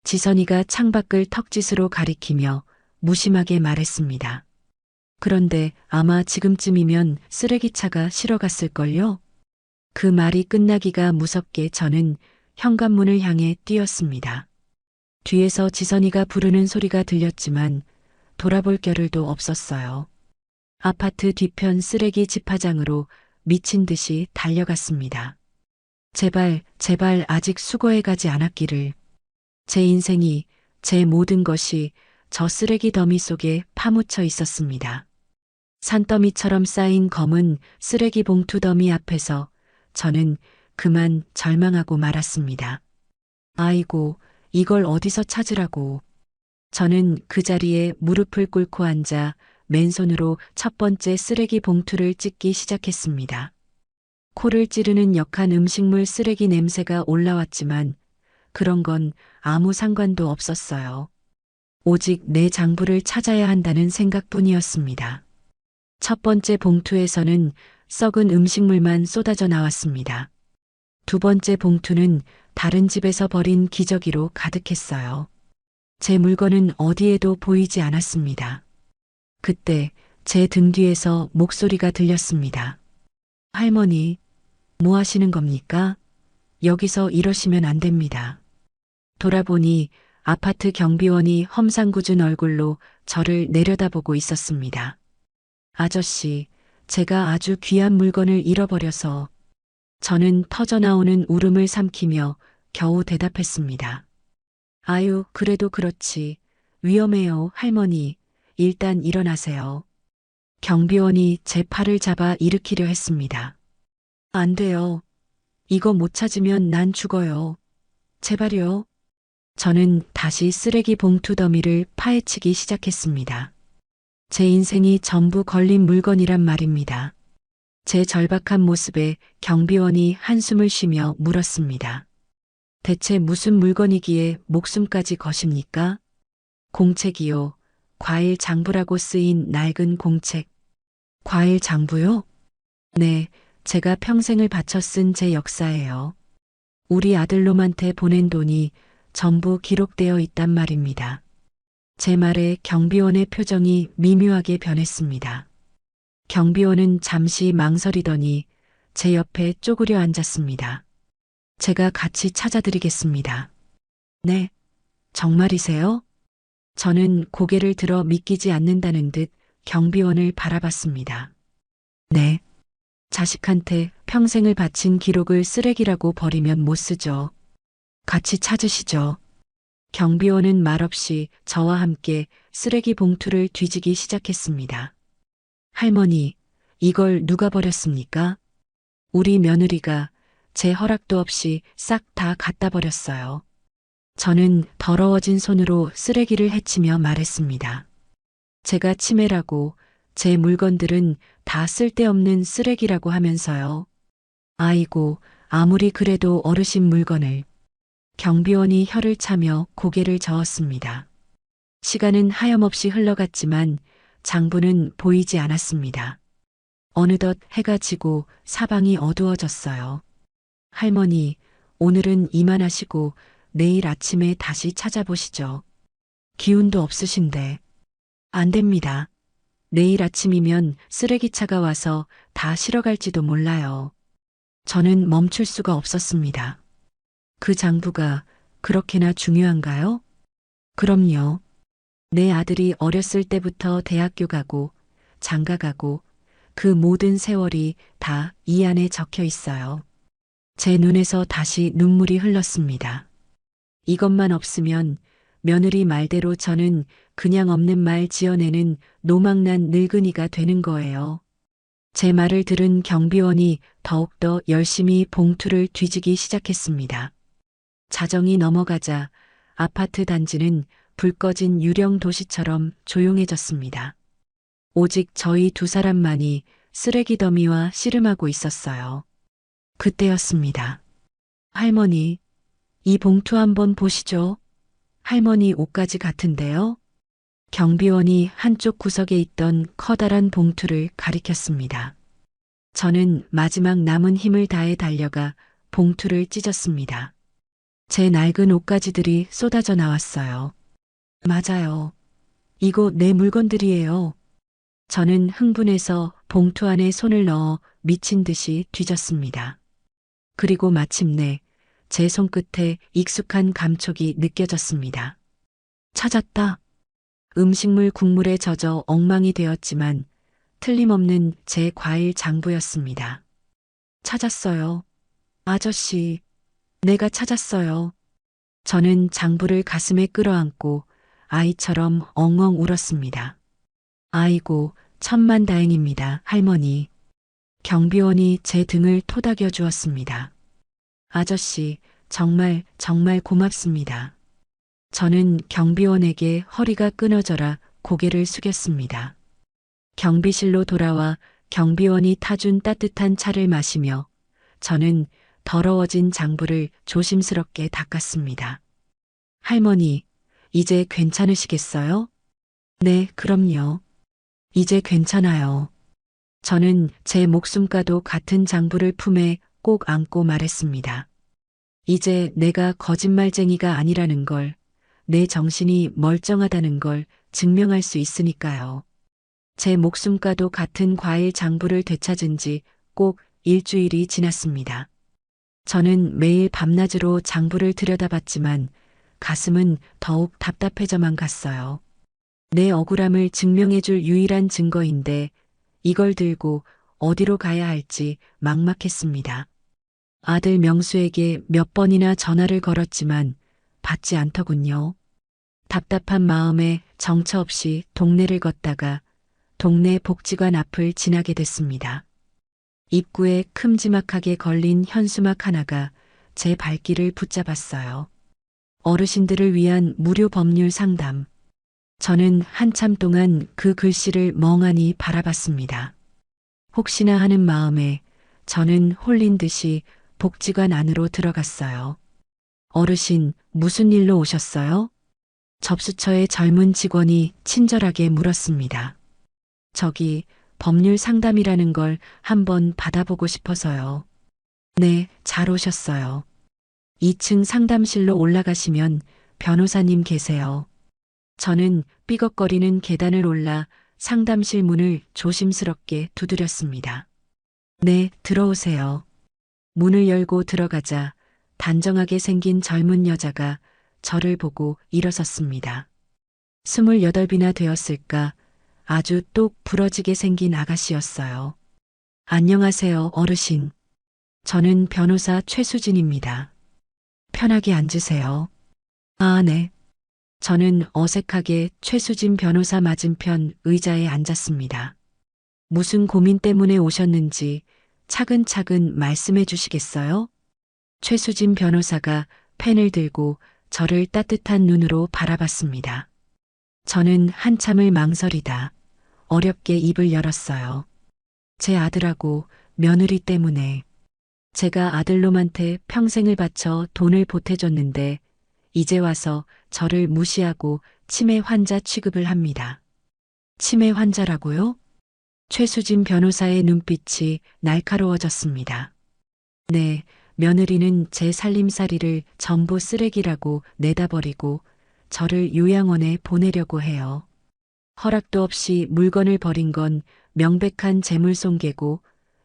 지선이가 창밖을 턱짓으로 가리키며 무심하게 말했습니다. 그런데 아마 지금쯤이면 쓰레기차가 실어 갔을걸요? 그 말이 끝나기가 무섭게 저는 현관문을 향해 뛰었습니다. 뒤에서 지선이가 부르는 소리가 들렸지만 돌아볼 겨를도 없었어요. 아파트 뒤편 쓰레기 집화장으로 미친 듯이 달려갔습니다. 제발, 제발 아직 수거해 가지 않았기를. 제 인생이, 제 모든 것이 저 쓰레기 더미 속에 파묻혀 있었습니다. 산더미처럼 쌓인 검은 쓰레기 봉투 더미 앞에서 저는 그만 절망하고 말았습니다. 아이고, 이걸 어디서 찾으라고. 저는 그 자리에 무릎을 꿇고 앉아 맨손으로 첫 번째 쓰레기 봉투를 찢기 시작했습니다. 코를 찌르는 역한 음식물 쓰레기 냄새가 올라왔지만 그런 건 아무 상관도 없었어요. 오직 내 장부를 찾아야 한다는 생각뿐이었습니다. 첫 번째 봉투에서는 썩은 음식물만 쏟아져 나왔습니다. 두 번째 봉투는 다른 집에서 버린 기저귀로 가득했어요. 제 물건은 어디에도 보이지 않았습니다. 그때 제 등 뒤에서 목소리가 들렸습니다. 할머니, 뭐 하시는 겁니까? 여기서 이러시면 안 됩니다. 돌아보니 아파트 경비원이 험상궂은 얼굴로 저를 내려다보고 있었습니다. 아저씨, 제가 아주 귀한 물건을 잃어버려서. 저는 터져나오는 울음을 삼키며 겨우 대답했습니다. 아유, 그래도 그렇지. 위험해요, 할머니. 일단 일어나세요. 경비원이 제 팔을 잡아 일으키려 했습니다. 안 돼요. 이거 못 찾으면 난 죽어요. 제발요. 저는 다시 쓰레기 봉투 더미를 파헤치기 시작했습니다. 제 인생이 전부 걸린 물건이란 말입니다. 제 절박한 모습에 경비원이 한숨을 쉬며 물었습니다. 대체 무슨 물건이기에 목숨까지 거십니까? 공책이요. 과일 장부라고 쓰인 낡은 공책. 과일 장부요? 네, 제가 평생을 바쳐 쓴 제 역사예요. 우리 아들놈한테 보낸 돈이 전부 기록되어 있단 말입니다. 제 말에 경비원의 표정이 미묘하게 변했습니다. 경비원은 잠시 망설이더니 제 옆에 쪼그려 앉았습니다. 제가 같이 찾아드리겠습니다. 네, 정말이세요? 저는 고개를 들어 믿기지 않는다는 듯 경비원을 바라봤습니다. 네, 자식한테 평생을 바친 기록을 쓰레기라고 버리면 못 쓰죠. 같이 찾으시죠. 경비원은 말없이 저와 함께 쓰레기 봉투를 뒤지기 시작했습니다. 할머니, 이걸 누가 버렸습니까? 우리 며느리가 제 허락도 없이 싹 다 갖다 버렸어요. 저는 더러워진 손으로 쓰레기를 헤치며 말했습니다. 제가 치매라고 제 물건들은 다 쓸데없는 쓰레기라고 하면서요. 아이고, 아무리 그래도 어르신 물건을. 경비원이 혀를 차며 고개를 저었습니다. 시간은 하염없이 흘러갔지만 장부는 보이지 않았습니다. 어느덧 해가 지고 사방이 어두워졌어요. 할머니, 오늘은 이만하시고 내일 아침에 다시 찾아보시죠. 기운도 없으신데. 안 됩니다. 내일 아침이면 쓰레기차가 와서 다 실어갈지도 몰라요. 저는 멈출 수가 없었습니다. 그 장부가 그렇게나 중요한가요? 그럼요. 내 아들이 어렸을 때부터 대학교 가고 장가 가고 그 모든 세월이 다 이 안에 적혀 있어요. 제 눈에서 다시 눈물이 흘렀습니다. 이것만 없으면 며느리 말대로 저는 그냥 없는 말 지어내는 노망난 늙은이가 되는 거예요. 제 말을 들은 경비원이 더욱더 열심히 봉투를 뒤지기 시작했습니다. 자정이 넘어가자 아파트 단지는 불 꺼진 유령 도시처럼 조용해졌습니다. 오직 저희 두 사람만이 쓰레기 더미와 씨름하고 있었어요. 그때였습니다. 할머니, 이 봉투 한번 보시죠. 할머니 옷가지 같은데요? 경비원이 한쪽 구석에 있던 커다란 봉투를 가리켰습니다. 저는 마지막 남은 힘을 다해 달려가 봉투를 찢었습니다. 제 낡은 옷가지들이 쏟아져 나왔어요. 맞아요. 이거 내 물건들이에요. 저는 흥분해서 봉투 안에 손을 넣어 미친 듯이 뒤졌습니다. 그리고 마침내 제 손끝에 익숙한 감촉이 느껴졌습니다. 찾았다. 음식물 국물에 젖어 엉망이 되었지만 틀림없는 제 과일 장부였습니다. 찾았어요. 아저씨, 내가 찾았어요. 저는 장부를 가슴에 끌어안고 아이처럼 엉엉 울었습니다. 아이고, 천만다행입니다, 할머니. 경비원이 제 등을 토닥여 주었습니다. 아저씨, 정말 정말 고맙습니다. 저는 경비원에게 허리가 끊어져라 고개를 숙였습니다. 경비실로 돌아와 경비원이 타준 따뜻한 차를 마시며 저는 더러워진 장부를 조심스럽게 닦았습니다. 할머니, 이제 괜찮으시겠어요? 네, 그럼요. 이제 괜찮아요. 저는 제 목숨과도 같은 장부를 품에 꼭 안고 말했습니다. 이제 내가 거짓말쟁이가 아니라는 걸, 내 정신이 멀쩡하다는 걸 증명할 수 있으니까요. 제 목숨과도 같은 과일 장부를 되찾은 지 꼭 일주일이 지났습니다. 저는 매일 밤낮으로 장부를 들여다봤지만 가슴은 더욱 답답해져만 갔어요. 내 억울함을 증명해줄 유일한 증거인데 이걸 들고 어디로 가야 할지 막막했습니다. 아들 명수에게 몇 번이나 전화를 걸었지만 받지 않더군요. 답답한 마음에 정처 없이 동네를 걷다가 동네 복지관 앞을 지나게 됐습니다. 입구에 큼지막하게 걸린 현수막 하나가 제 발길을 붙잡았어요. 어르신들을 위한 무료 법률 상담. 저는 한참 동안 그 글씨를 멍하니 바라봤습니다. 혹시나 하는 마음에 저는 홀린 듯이 복지관 안으로 들어갔어요. 어르신, 무슨 일로 오셨어요? 접수처의 젊은 직원이 친절하게 물었습니다. 저기 법률 상담이라는 걸 한번 받아보고 싶어서요. 네, 잘 오셨어요. 2층 상담실로 올라가시면 변호사님 계세요. 저는 삐걱거리는 계단을 올라 상담실 문을 조심스럽게 두드렸습니다. 네, 들어오세요. 문을 열고 들어가자 단정하게 생긴 젊은 여자가 저를 보고 일어섰습니다. 28이나 되었을까? 아주 똑 부러지게 생긴 아가씨였어요. 안녕하세요, 어르신. 저는 변호사 최수진입니다. 편하게 앉으세요. 아, 네. 저는 어색하게 최수진 변호사 맞은편 의자에 앉았습니다. 무슨 고민 때문에 오셨는지 차근차근 말씀해 주시겠어요? 최수진 변호사가 펜을 들고 저를 따뜻한 눈으로 바라봤습니다. 저는 한참을 망설이다 어렵게 입을 열었어요. 제 아들하고 며느리 때문에 제가 아들놈한테 평생을 바쳐 돈을 보태줬는데 이제 와서 저를 무시하고 치매 환자 취급을 합니다. 치매 환자라고요? 최수진 변호사의 눈빛이 날카로워졌습니다. 네, 며느리는 제 살림살이를 전부 쓰레기라고 내다버리고 저를 요양원에 보내려고 해요. 허락도 없이 물건을 버린 건 명백한 재물손괴고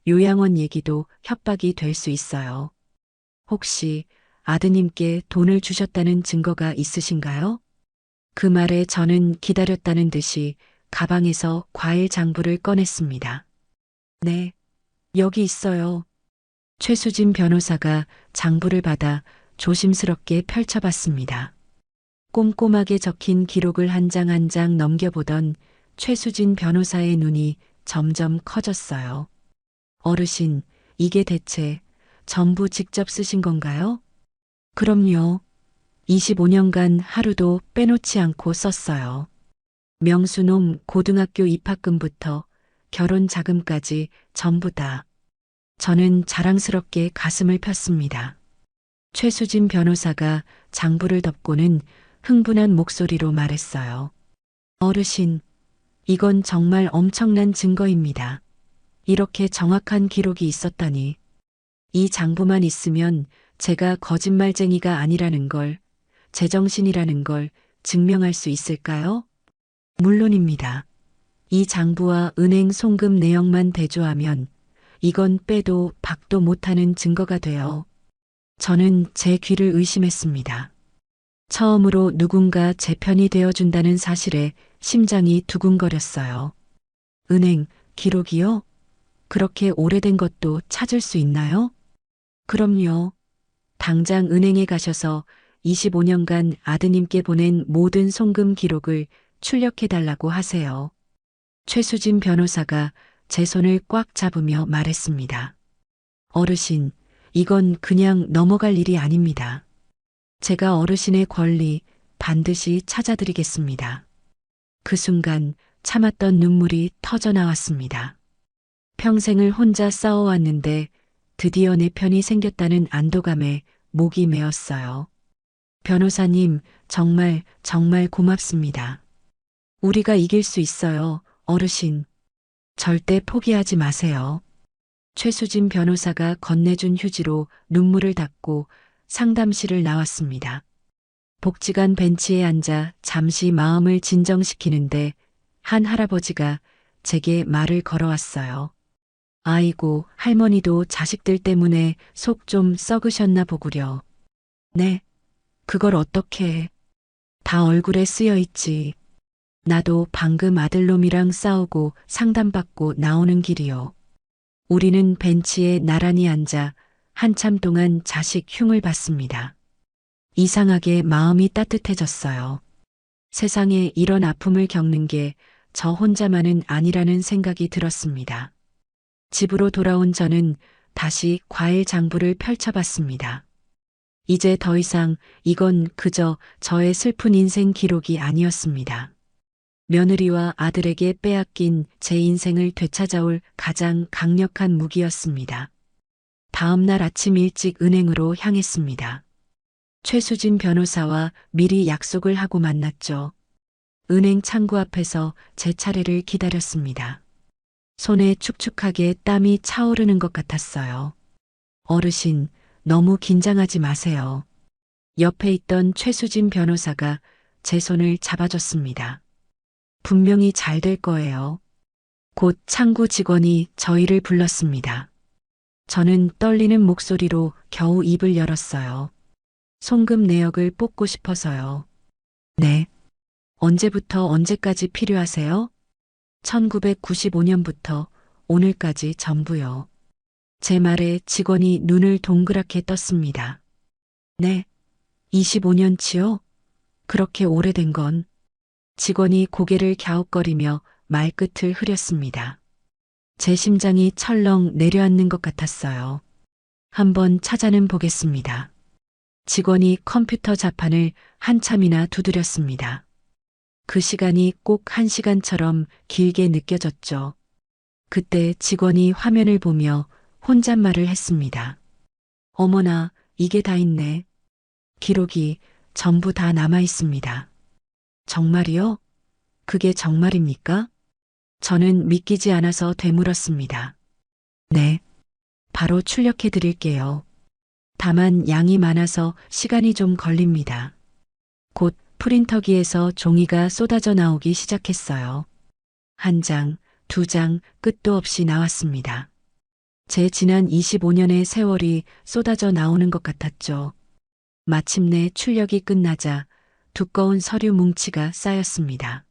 요양원 얘기도 협박이 될 수 있어요. 혹시 아드님께 돈을 주셨다는 증거가 있으신가요? 그 말에 저는 기다렸다는 듯이 가방에서 과일 장부를 꺼냈습니다. 네, 여기 있어요. 최수진 변호사가 장부를 받아 조심스럽게 펼쳐봤습니다. 꼼꼼하게 적힌 기록을 한 장 한 장 넘겨보던 최수진 변호사의 눈이 점점 커졌어요. 어르신, 이게 대체 전부 직접 쓰신 건가요? 그럼요. 25년간 하루도 빼놓지 않고 썼어요. 명수놈 고등학교 입학금부터 결혼 자금까지 전부 다. 저는 자랑스럽게 가슴을 폈습니다. 최수진 변호사가 장부를 덮고는 흥분한 목소리로 말했어요. 어르신, 이건 정말 엄청난 증거입니다. 이렇게 정확한 기록이 있었다니. 이 장부만 있으면 제가 거짓말쟁이가 아니라는 걸, 제정신이라는 걸 증명할 수 있을까요? 물론입니다. 이 장부와 은행 송금 내역만 대조하면 이건 빼도 박도 못하는 증거가 돼요. 저는 제 귀를 의심했습니다. 처음으로 누군가 제 편이 되어준다는 사실에 심장이 두근거렸어요. 은행 기록이요? 그렇게 오래된 것도 찾을 수 있나요? 그럼요. 당장 은행에 가셔서 25년간 아드님께 보낸 모든 송금 기록을 출력해달라고 하세요. 최수진 변호사가 제 손을 꽉 잡으며 말했습니다. 어르신, 이건 그냥 넘어갈 일이 아닙니다. 제가 어르신의 권리 반드시 찾아드리겠습니다. 그 순간 참았던 눈물이 터져 나왔습니다. 평생을 혼자 싸워왔는데 드디어 내 편이 생겼다는 안도감에 목이 메었어요. 변호사님, 정말 고맙습니다. 우리가 이길 수 있어요, 어르신. 절대 포기하지 마세요. 최수진 변호사가 건네준 휴지로 눈물을 닦고 상담실을 나왔습니다. 복지관 벤치에 앉아 잠시 마음을 진정시키는데 한 할아버지가 제게 말을 걸어왔어요. 아이고, 할머니도 자식들 때문에 속 좀 썩으셨나 보구려. 네, 그걸 어떻게 해. 다 얼굴에 쓰여 있지. 나도 방금 아들놈이랑 싸우고 상담받고 나오는 길이요. 우리는 벤치에 나란히 앉아 한참 동안 자식 흉을 봤습니다. 이상하게 마음이 따뜻해졌어요. 세상에 이런 아픔을 겪는 게 저 혼자만은 아니라는 생각이 들었습니다. 집으로 돌아온 저는 다시 과일 장부를 펼쳐봤습니다. 이제 더 이상 이건 그저 저의 슬픈 인생 기록이 아니었습니다. 며느리와 아들에게 빼앗긴 제 인생을 되찾아올 가장 강력한 무기였습니다. 다음 날 아침 일찍 은행으로 향했습니다. 최수진 변호사와 미리 약속을 하고 만났죠. 은행 창구 앞에서 제 차례를 기다렸습니다. 손에 축축하게 땀이 차오르는 것 같았어요. 어르신, 너무 긴장하지 마세요. 옆에 있던 최수진 변호사가 제 손을 잡아줬습니다. 분명히 잘 될 거예요. 곧 창구 직원이 저희를 불렀습니다. 저는 떨리는 목소리로 겨우 입을 열었어요. 송금 내역을 뽑고 싶어서요. 네. 언제부터 언제까지 필요하세요? 1995년부터 오늘까지 전부요. 제 말에 직원이 눈을 동그랗게 떴습니다. 네. 25년치요? 그렇게 오래된 건. 직원이 고개를 갸웃거리며 말끝을 흐렸습니다. 제 심장이 철렁 내려앉는 것 같았어요. 한번 찾아는 보겠습니다. 직원이 컴퓨터 자판을 한참이나 두드렸습니다. 그 시간이 꼭 1시간처럼 길게 느껴졌죠. 그때 직원이 화면을 보며 혼잣말을 했습니다. 어머나, 이게 다 있네. 기록이 전부 다 남아 있습니다. 정말이요? 그게 정말입니까? 저는 믿기지 않아서 되물었습니다. 네, 바로 출력해 드릴게요. 다만 양이 많아서 시간이 좀 걸립니다. 곧 프린터기에서 종이가 쏟아져 나오기 시작했어요. 한 장, 두 장, 끝도 없이 나왔습니다. 제 지난 25년의 세월이 쏟아져 나오는 것 같았죠. 마침내 출력이 끝나자 두꺼운 서류 뭉치가 쌓였습니다.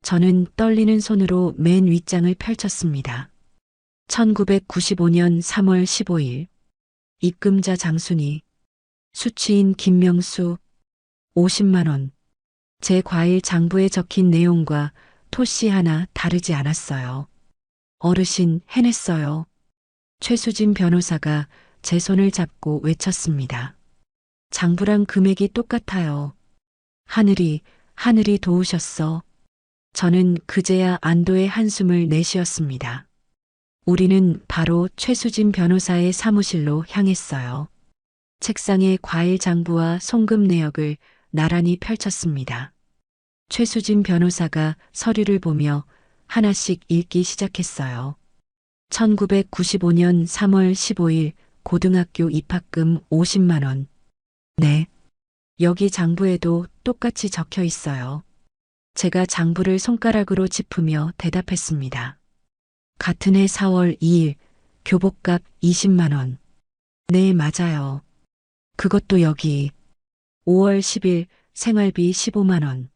저는 떨리는 손으로 맨 윗장을 펼쳤습니다. 1995년 3월 15일. 입금자 장순이. 수취인 김명수. 50만 원. 제 과일 장부에 적힌 내용과 토씨 하나 다르지 않았어요. 어르신, 해냈어요. 최수진 변호사가 제 손을 잡고 외쳤습니다. 장부랑 금액이 똑같아요. 하늘이 도우셨어. 저는 그제야 안도의 한숨을 내쉬었습니다. 우리는 바로 최수진 변호사의 사무실로 향했어요. 책상에 과일 장부와 송금 내역을 나란히 펼쳤습니다. 최수진 변호사가 서류를 보며 하나씩 읽기 시작했어요. 1995년 3월 15일 고등학교 입학금 50만 원. 네. 여기 장부에도 똑같이 적혀 있어요. 제가 장부를 손가락으로 짚으며 대답했습니다. 같은 해 4월 2일, 교복값 20만 원. 네, 맞아요. 그것도 여기. 5월 10일, 생활비 15만 원.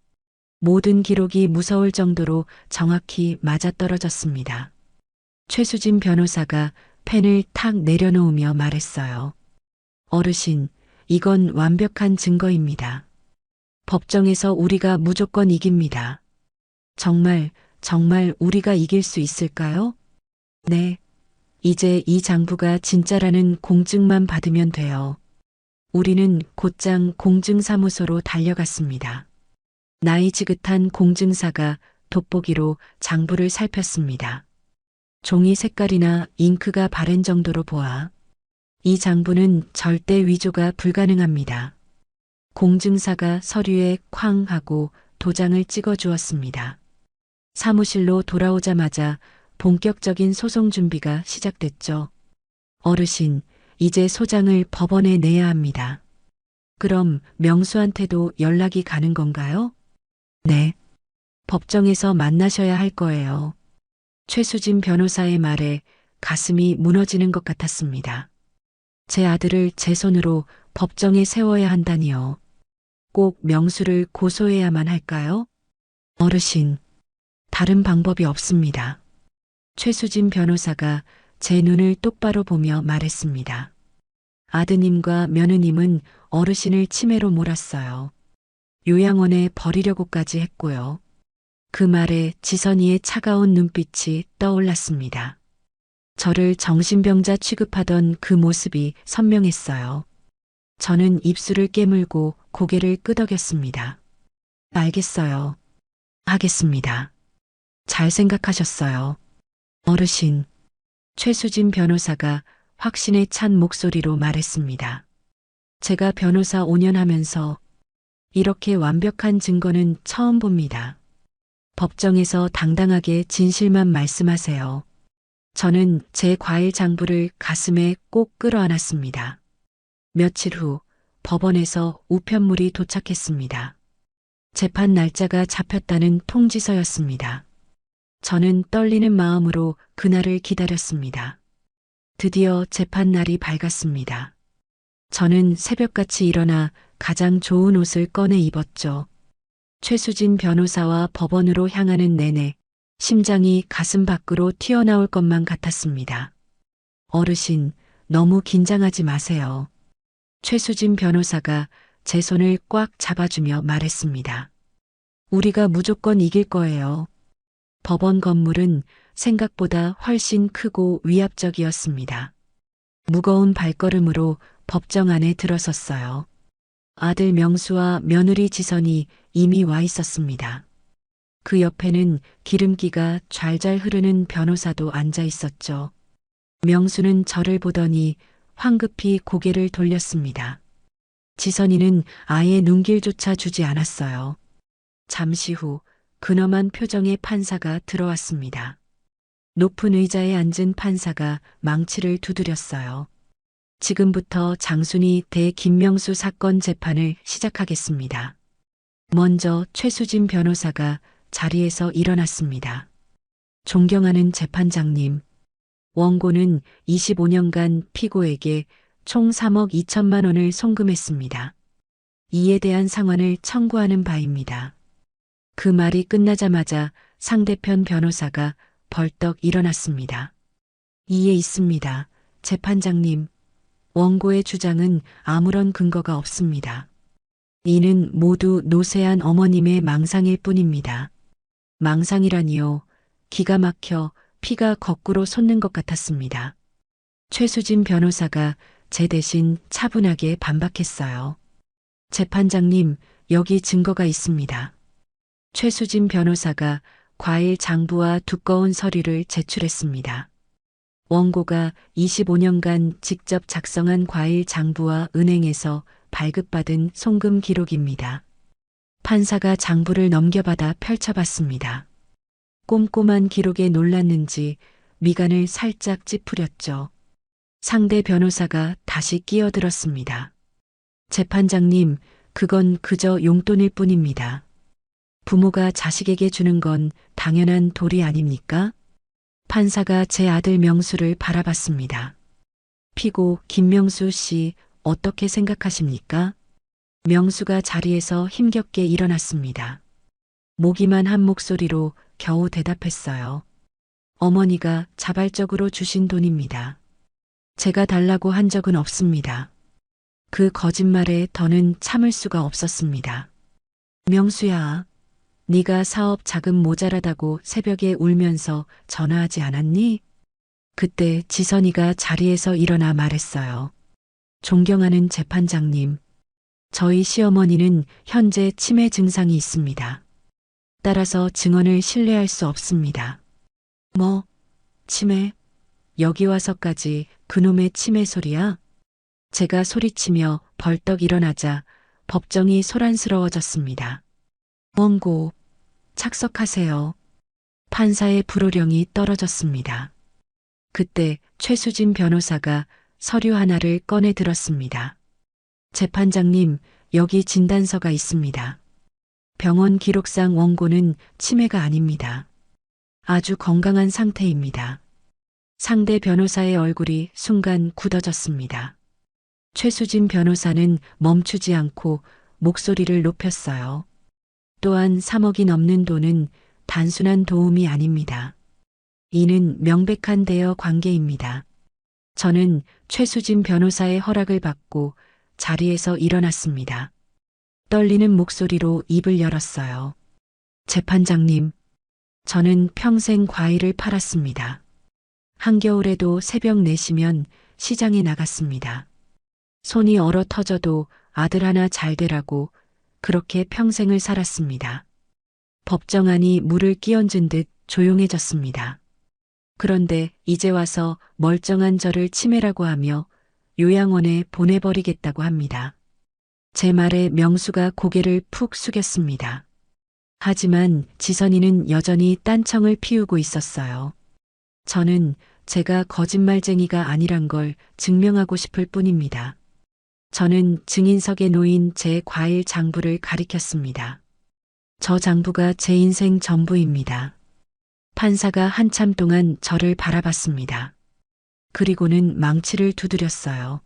모든 기록이 무서울 정도로 정확히 맞아떨어졌습니다. 최수진 변호사가 펜을 탁 내려놓으며 말했어요. 어르신, 이건 완벽한 증거입니다. 법정에서 우리가 무조건 이깁니다. 정말, 정말 우리가 이길 수 있을까요? 네. 이제 이 장부가 진짜라는 공증만 받으면 돼요. 우리는 곧장 공증사무소로 달려갔습니다. 나이 지긋한 공증사가 돋보기로 장부를 살폈습니다. 종이 색깔이나 잉크가 바랜 정도로 보아 이 장부는 절대 위조가 불가능합니다. 공증사가 서류에 쾅 하고 도장을 찍어 주었습니다. 사무실로 돌아오자마자 본격적인 소송 준비가 시작됐죠. 어르신, 이제 소장을 법원에 내야 합니다. 그럼 명수한테도 연락이 가는 건가요? 네. 법정에서 만나셔야 할 거예요. 최수진 변호사의 말에 가슴이 무너지는 것 같았습니다. 제 아들을 제 손으로 법정에 세워야 한다니요. 꼭 명수를 고소해야만 할까요? 어르신, 다른 방법이 없습니다. 최수진 변호사가 제 눈을 똑바로 보며 말했습니다. 아드님과 며느님은 어르신을 치매로 몰았어요. 요양원에 버리려고까지 했고요. 그 말에 지선이의 차가운 눈빛이 떠올랐습니다. 저를 정신병자 취급하던 그 모습이 선명했어요. 저는 입술을 깨물고 고개를 끄덕였습니다. 알겠어요. 하겠습니다. 잘 생각하셨어요. 어르신, 최수진 변호사가 확신에 찬 목소리로 말했습니다. 제가 변호사 5년 하면서 이렇게 완벽한 증거는 처음 봅니다. 법정에서 당당하게 진실만 말씀하세요. 저는 제 과일 장부를 가슴에 꼭 끌어안았습니다. 며칠 후 법원에서 우편물이 도착했습니다. 재판 날짜가 잡혔다는 통지서였습니다. 저는 떨리는 마음으로 그날을 기다렸습니다. 드디어 재판 날이 밝았습니다. 저는 새벽같이 일어나 가장 좋은 옷을 꺼내 입었죠. 최수진 변호사와 법원으로 향하는 내내 심장이 가슴 밖으로 튀어나올 것만 같았습니다. 어르신, 너무 긴장하지 마세요. 최수진 변호사가 제 손을 꽉 잡아주며 말했습니다. 우리가 무조건 이길 거예요. 법원 건물은 생각보다 훨씬 크고 위압적이었습니다. 무거운 발걸음으로 법정 안에 들어섰어요. 아들 명수와 며느리 지선이 이미 와 있었습니다. 그 옆에는 기름기가 좔좔 흐르는 변호사도 앉아 있었죠. 명수는 저를 보더니 황급히 고개를 돌렸습니다. 지선이는 아예 눈길조차 주지 않았어요. 잠시 후 근엄한 표정의 판사가 들어왔습니다. 높은 의자에 앉은 판사가 망치를 두드렸어요. 지금부터 장순이 대 김명수 사건 재판을 시작하겠습니다. 먼저 최수진 변호사가 자리에서 일어났습니다. 존경하는 재판장님, 원고는 25년간 피고에게 총 3억 2천만 원을 송금했습니다. 이에 대한 상환을 청구하는 바입니다. 그 말이 끝나자마자 상대편 변호사가 벌떡 일어났습니다. 이에 있습니다. 재판장님, 원고의 주장은 아무런 근거가 없습니다. 이는 모두 노세한 어머님의 망상일 뿐입니다. 망상이라니요. 기가 막혀 피가 거꾸로 솟는 것 같았습니다. 최수진 변호사가 제 대신 차분하게 반박했어요. 재판장님, 여기 증거가 있습니다. 최수진 변호사가 과일 장부와 두꺼운 서류를 제출했습니다. 원고가 25년간 직접 작성한 과일 장부와 은행에서 발급받은 송금 기록입니다. 판사가 장부를 넘겨받아 펼쳐봤습니다. 꼼꼼한 기록에 놀랐는지 미간을 살짝 찌푸렸죠. 상대 변호사가 다시 끼어들었습니다. 재판장님, 그건 그저 용돈일 뿐입니다. 부모가 자식에게 주는 건 당연한 도리 아닙니까? 판사가 제 아들 명수를 바라봤습니다. 피고 김명수 씨 어떻게 생각하십니까? 명수가 자리에서 힘겹게 일어났습니다. 모기만 한 목소리로 겨우 대답했어요. 어머니가 자발적으로 주신 돈입니다. 제가 달라고 한 적은 없습니다. 그 거짓말에 더는 참을 수가 없었습니다. 명수야, 네가 사업 자금 모자라다고 새벽에 울면서 전화하지 않았니? 그때 지선이가 자리에서 일어나 말했어요. 존경하는 재판장님, 저희 시어머니는 현재 치매 증상이 있습니다. 따라서 증언을 신뢰할 수 없습니다. 뭐, 치매? 여기 와서까지 그놈의 치매 소리야? 제가 소리치며 벌떡 일어나자 법정이 소란스러워졌습니다. 원고, 착석하세요. 판사의 불호령이 떨어졌습니다. 그때 최수진 변호사가 서류 하나를 꺼내 들었습니다. 재판장님, 여기 진단서가 있습니다. 병원 기록상 원고는 치매가 아닙니다. 아주 건강한 상태입니다. 상대 변호사의 얼굴이 순간 굳어졌습니다. 최수진 변호사는 멈추지 않고 목소리를 높였어요. 또한 3억이 넘는 돈은 단순한 도움이 아닙니다. 이는 명백한 대여 관계입니다. 저는 최수진 변호사의 허락을 받고 자리에서 일어났습니다. 떨리는 목소리로 입을 열었어요. 재판장님, 저는 평생 과일을 팔았습니다. 한겨울에도 새벽 4시면 시장에 나갔습니다. 손이 얼어 터져도 아들 하나 잘 되라고 그렇게 평생을 살았습니다. 법정 안이 물을 끼얹은 듯 조용해졌습니다. 그런데 이제 와서 멀쩡한 저를 치매라고 하며 요양원에 보내버리겠다고 합니다. 제 말에 명수가 고개를 푹 숙였습니다. 하지만 지선이는 여전히 딴청을 피우고 있었어요. 저는 제가 거짓말쟁이가 아니란 걸 증명하고 싶을 뿐입니다. 저는 증인석에 놓인 제 과일 장부를 가리켰습니다. 저 장부가 제 인생 전부입니다. 판사가 한참 동안 저를 바라봤습니다. 그리고는 망치를 두드렸어요.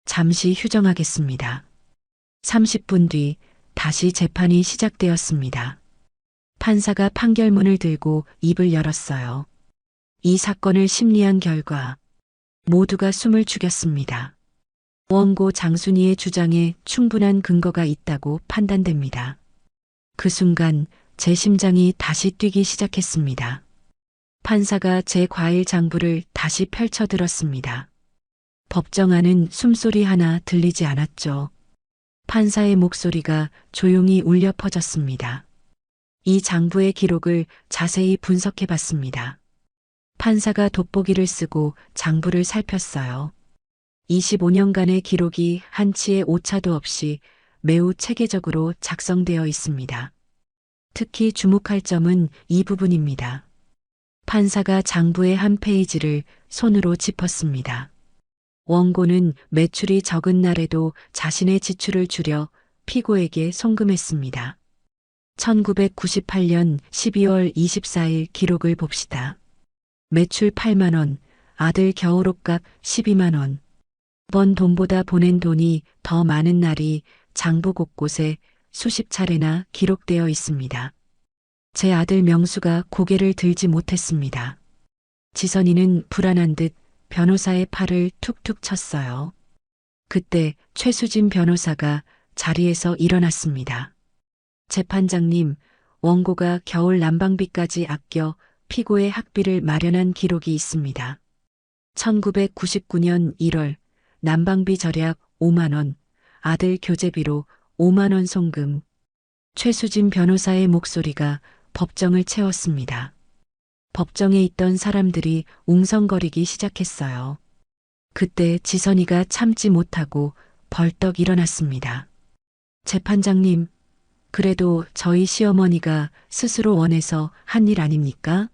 잠시 휴정하겠습니다. 30분 뒤 다시 재판이 시작되었습니다. 판사가 판결문을 들고 입을 열었어요. 이 사건을 심리한 결과 모두가 숨을 죽였습니다. 원고 장순희의 주장에 충분한 근거가 있다고 판단됩니다. 그 순간 제 심장이 다시 뛰기 시작했습니다. 판사가 제 과일 장부를 다시 펼쳐 들었습니다. 법정 안은 숨소리 하나 들리지 않았죠. 판사의 목소리가 조용히 울려 퍼졌습니다. 이 장부의 기록을 자세히 분석해 봤습니다. 판사가 돋보기를 쓰고 장부를 살폈어요. 25년간의 기록이 한치의 오차도 없이 매우 체계적으로 작성되어 있습니다. 특히 주목할 점은 이 부분입니다. 판사가 장부의 한 페이지를 손으로 짚었습니다. 원고는 매출이 적은 날에도 자신의 지출을 줄여 피고에게 송금했습니다. 1998년 12월 24일 기록을 봅시다. 매출 8만 원, 아들 겨울옷값 12만 원. 번 돈보다 보낸 돈이 더 많은 날이 장부 곳곳에 수십 차례나 기록되어 있습니다. 제 아들 명수가 고개를 들지 못했습니다. 지선이는 불안한 듯 변호사의 팔을 툭툭 쳤어요. 그때 최수진 변호사가 자리에서 일어났습니다. 재판장님, 원고가 겨울 난방비까지 아껴 피고의 학비를 마련한 기록이 있습니다. 1999년 1월 난방비 절약 5만 원, 아들 교재비로 5만 원 송금. 최수진 변호사의 목소리가 법정을 채웠습니다. 법정에 있던 사람들이 웅성거리기 시작했어요. 그때 지선이가 참지 못하고 벌떡 일어났습니다. 재판장님, 그래도 저희 시어머니가 스스로 원해서 한 일 아닙니까?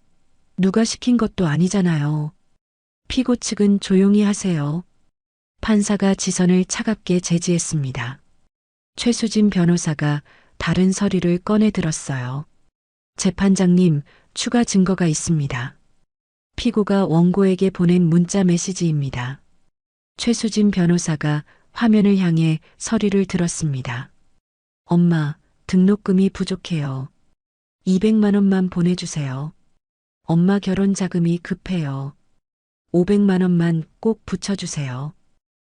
누가 시킨 것도 아니잖아요. 피고 측은 조용히 하세요. 판사가 지선을 차갑게 제지했습니다. 최수진 변호사가 다른 서류를 꺼내 들었어요. 재판장님, 추가 증거가 있습니다. 피고가 원고에게 보낸 문자 메시지입니다. 최수진 변호사가 화면을 향해 서류를 들었습니다. 엄마, 등록금이 부족해요. 200만 원만 보내주세요. 엄마 결혼 자금이 급해요. 500만 원만 꼭 붙여주세요.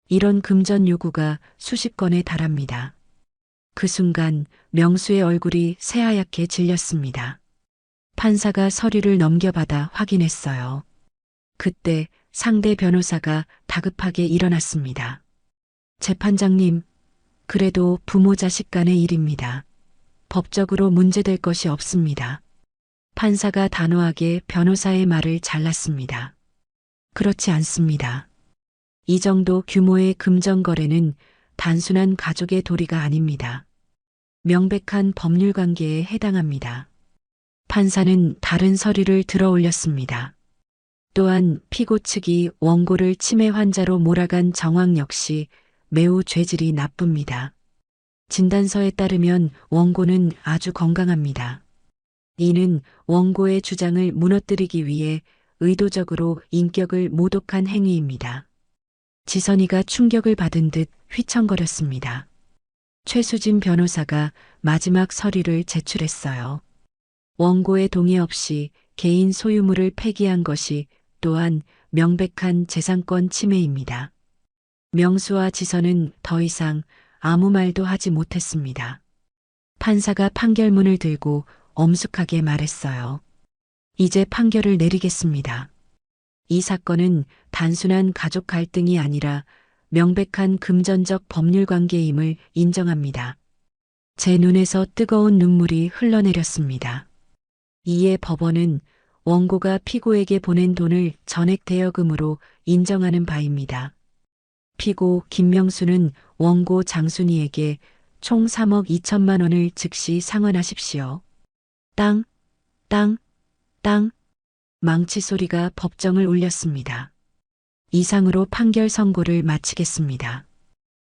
이런 금전 요구가 수십 건에 달합니다. 그 순간 명수의 얼굴이 새하얗게 질렸습니다. 판사가 서류를 넘겨받아 확인했어요. 그때 상대 변호사가 다급하게 일어났습니다. 재판장님, 그래도 부모 자식 간의 일입니다. 법적으로 문제될 것이 없습니다. 판사가 단호하게 변호사의 말을 잘랐습니다. 그렇지 않습니다. 이 정도 규모의 금전 거래는 단순한 가족의 도리가 아닙니다. 명백한 법률 관계에 해당합니다. 판사는 다른 서류를 들어 올렸습니다. 또한 피고 측이 원고를 치매 환자로 몰아간 정황 역시 매우 죄질이 나쁩니다. 진단서에 따르면 원고는 아주 건강합니다. 이는 원고의 주장을 무너뜨리기 위해 의도적으로 인격을 모독한 행위입니다. 지선이가 충격을 받은 듯 휘청거렸습니다. 최수진 변호사가 마지막 서류를 제출했어요. 원고의 동의 없이 개인 소유물을 폐기한 것이 또한 명백한 재산권 침해입니다. 명수와 지선은 더 이상 아무 말도 하지 못했습니다. 판사가 판결문을 들고 엄숙하게 말했어요. 이제 판결을 내리겠습니다. 이 사건은 단순한 가족 갈등이 아니라 명백한 금전적 법률 관계임을 인정합니다. 제 눈에서 뜨거운 눈물이 흘러내렸습니다. 이에 법원은 원고가 피고에게 보낸 돈을 전액 대여금으로 인정하는 바입니다. 피고 김명수는 원고 장순이에게 총 3억 2천만 원을 즉시 상환하십시오. 땅, 땅, 땅. 망치 소리가 법정을 울렸습니다. 이상으로 판결 선고를 마치겠습니다.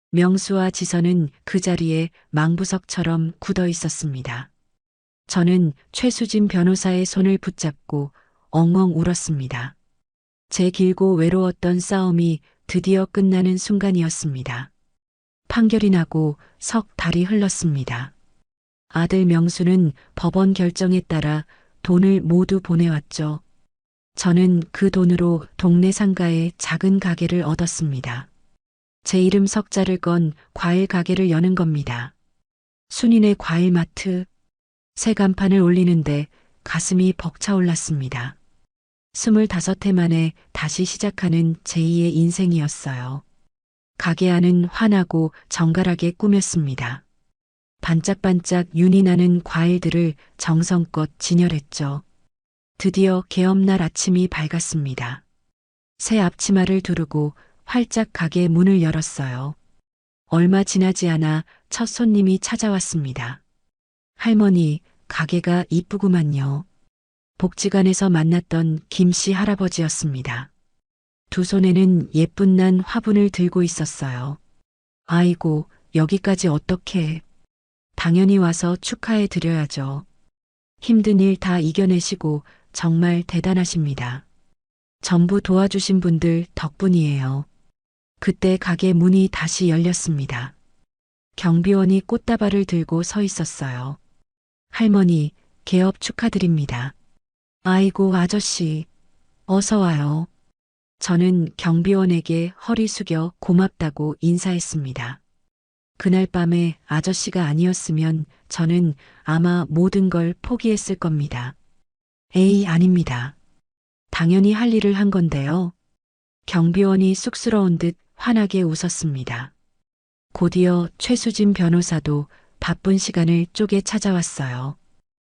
명수와 지선은 그 자리에 망부석처럼 굳어 있었습니다. 저는 최수진 변호사의 손을 붙잡고 엉엉 울었습니다. 제 길고 외로웠던 싸움이 드디어 끝나는 순간이었습니다. 판결이 나고 석 달이 흘렀습니다. 아들 명수는 법원 결정에 따라 돈을 모두 보내왔죠. 저는 그 돈으로 동네 상가에 작은 가게를 얻었습니다. 제 이름 석자를 건 과일 가게를 여는 겁니다. 순인의 과일마트. 새 간판을 올리는데 가슴이 벅차올랐습니다. 25해 만에 다시 시작하는 제2의 인생이었어요. 가게 안은 환하고 정갈하게 꾸몄습니다. 반짝반짝 윤이 나는 과일들을 정성껏 진열했죠. 드디어 개업날 아침이 밝았습니다. 새 앞치마를 두르고 활짝 가게 문을 열었어요. 얼마 지나지 않아 첫 손님이 찾아왔습니다. 할머니, 가게가 이쁘구만요. 복지관에서 만났던 김씨 할아버지였습니다. 두 손에는 예쁜 난 화분을 들고 있었어요. 아이고, 여기까지 어떻게. 당연히 와서 축하해 드려야죠. 힘든 일 다 이겨내시고 정말 대단하십니다. 전부 도와주신 분들 덕분이에요. 그때 가게 문이 다시 열렸습니다. 경비원이 꽃다발을 들고 서 있었어요. 할머니, 개업 축하드립니다. 아이고, 아저씨, 어서 와요. 저는 경비원에게 허리 숙여 고맙다고 인사했습니다. 그날 밤에 아저씨가 아니었으면 저는 아마 모든 걸 포기했을 겁니다. 에이, 아닙니다. 당연히 할 일을 한 건데요. 경비원이 쑥스러운 듯 환하게 웃었습니다. 곧이어 최수진 변호사도 바쁜 시간을 쪼개 찾아왔어요.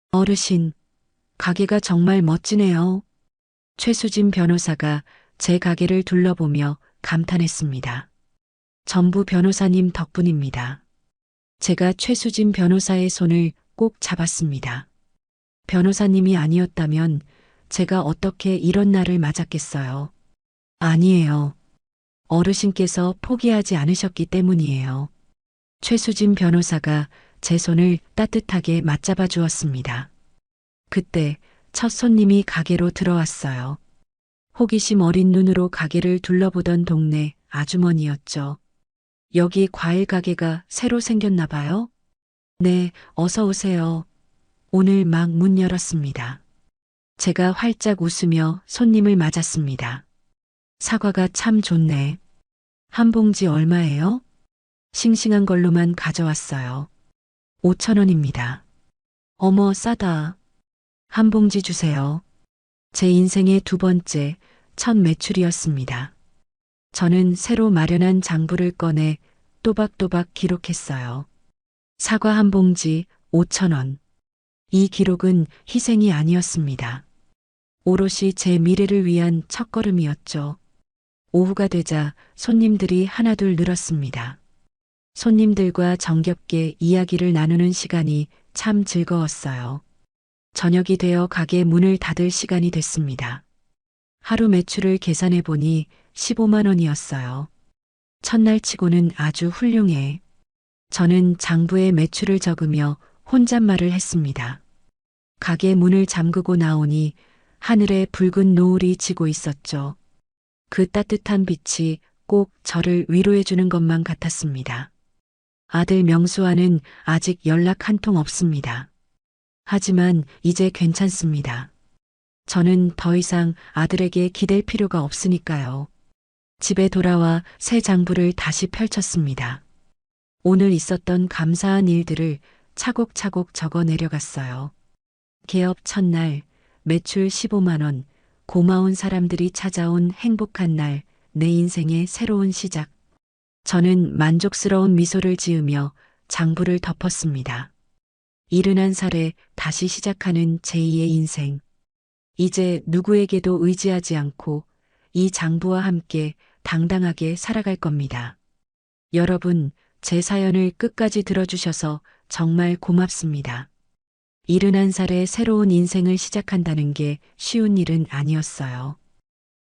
어르신, 가게가 정말 멋지네요. 최수진 변호사가 제 가게를 둘러보며 감탄했습니다. 전부 변호사님 덕분입니다. 제가 최수진 변호사의 손을 꼭 잡았습니다. 변호사님이 아니었다면 제가 어떻게 이런 날을 맞았겠어요. 아니에요. 어르신께서 포기하지 않으셨기 때문이에요. 최수진 변호사가 제 손을 따뜻하게 맞잡아 주었습니다. 그때 첫 손님이 가게로 들어왔어요. 호기심 어린 눈으로 가게를 둘러보던 동네 아주머니였죠. 여기 과일 가게가 새로 생겼나 봐요? 네, 어서 오세요. 오늘 막 문 열었습니다. 제가 활짝 웃으며 손님을 맞았습니다. 사과가 참 좋네. 한 봉지 얼마예요? 싱싱한 걸로만 가져왔어요. 5,000원입니다. 어머, 싸다. 한 봉지 주세요. 제 인생의 두 번째 첫 매출이었습니다. 저는 새로 마련한 장부를 꺼내 또박또박 기록했어요. 사과 한 봉지 5,000원. 이 기록은 희생이 아니었습니다. 오롯이 제 미래를 위한 첫걸음이었죠. 오후가 되자 손님들이 하나둘 늘었습니다. 손님들과 정겹게 이야기를 나누는 시간이 참 즐거웠어요. 저녁이 되어 가게 문을 닫을 시간이 됐습니다. 하루 매출을 계산해 보니 15만 원이었어요. 첫날 치고는 아주 훌륭해. 저는 장부에 매출을 적으며 혼잣말을 했습니다. 가게 문을 잠그고 나오니 하늘에 붉은 노을이 지고 있었죠. 그 따뜻한 빛이 꼭 저를 위로해 주는 것만 같았습니다. 아들 명수와는 아직 연락 한 통 없습니다. 하지만 이제 괜찮습니다. 저는 더 이상 아들에게 기댈 필요가 없으니까요. 집에 돌아와 새 장부를 다시 펼쳤습니다. 오늘 있었던 감사한 일들을 차곡차곡 적어 내려갔어요. 개업 첫날, 매출 15만 원, 고마운 사람들이 찾아온 행복한 날, 내 인생의 새로운 시작. 저는 만족스러운 미소를 지으며 장부를 덮었습니다. 71살에 다시 시작하는 제2의 인생. 이제 누구에게도 의지하지 않고 이 장부와 함께 당당하게 살아갈 겁니다. 여러분, 제 사연을 끝까지 들어주셔서 정말 고맙습니다. 71살에 새로운 인생을 시작한다는 게 쉬운 일은 아니었어요.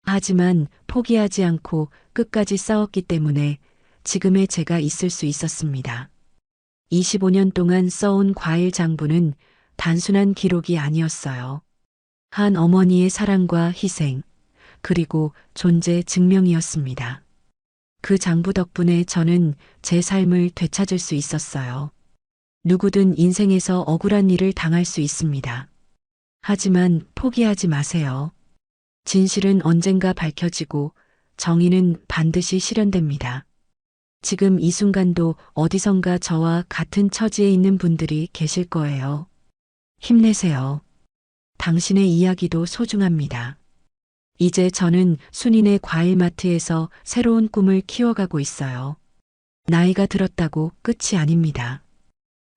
하지만 포기하지 않고 끝까지 싸웠기 때문에 지금의 제가 있을 수 있었습니다. 25년 동안 써온 과일 장부는 단순한 기록이 아니었어요. 한 어머니의 사랑과 희생, 그리고 존재 증명이었습니다. 그 장부 덕분에 저는 제 삶을 되찾을 수 있었어요. 누구든 인생에서 억울한 일을 당할 수 있습니다. 하지만 포기하지 마세요. 진실은 언젠가 밝혀지고 정의는 반드시 실현됩니다. 지금 이 순간도 어디선가 저와 같은 처지에 있는 분들이 계실 거예요. 힘내세요. 당신의 이야기도 소중합니다. 이제 저는 순인의 과일마트에서 새로운 꿈을 키워가고 있어요. 나이가 들었다고 끝이 아닙니다.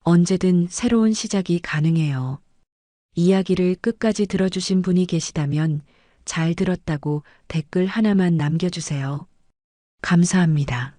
언제든 새로운 시작이 가능해요. 이야기를 끝까지 들어주신 분이 계시다면 잘 들었다고 댓글 하나만 남겨주세요. 감사합니다.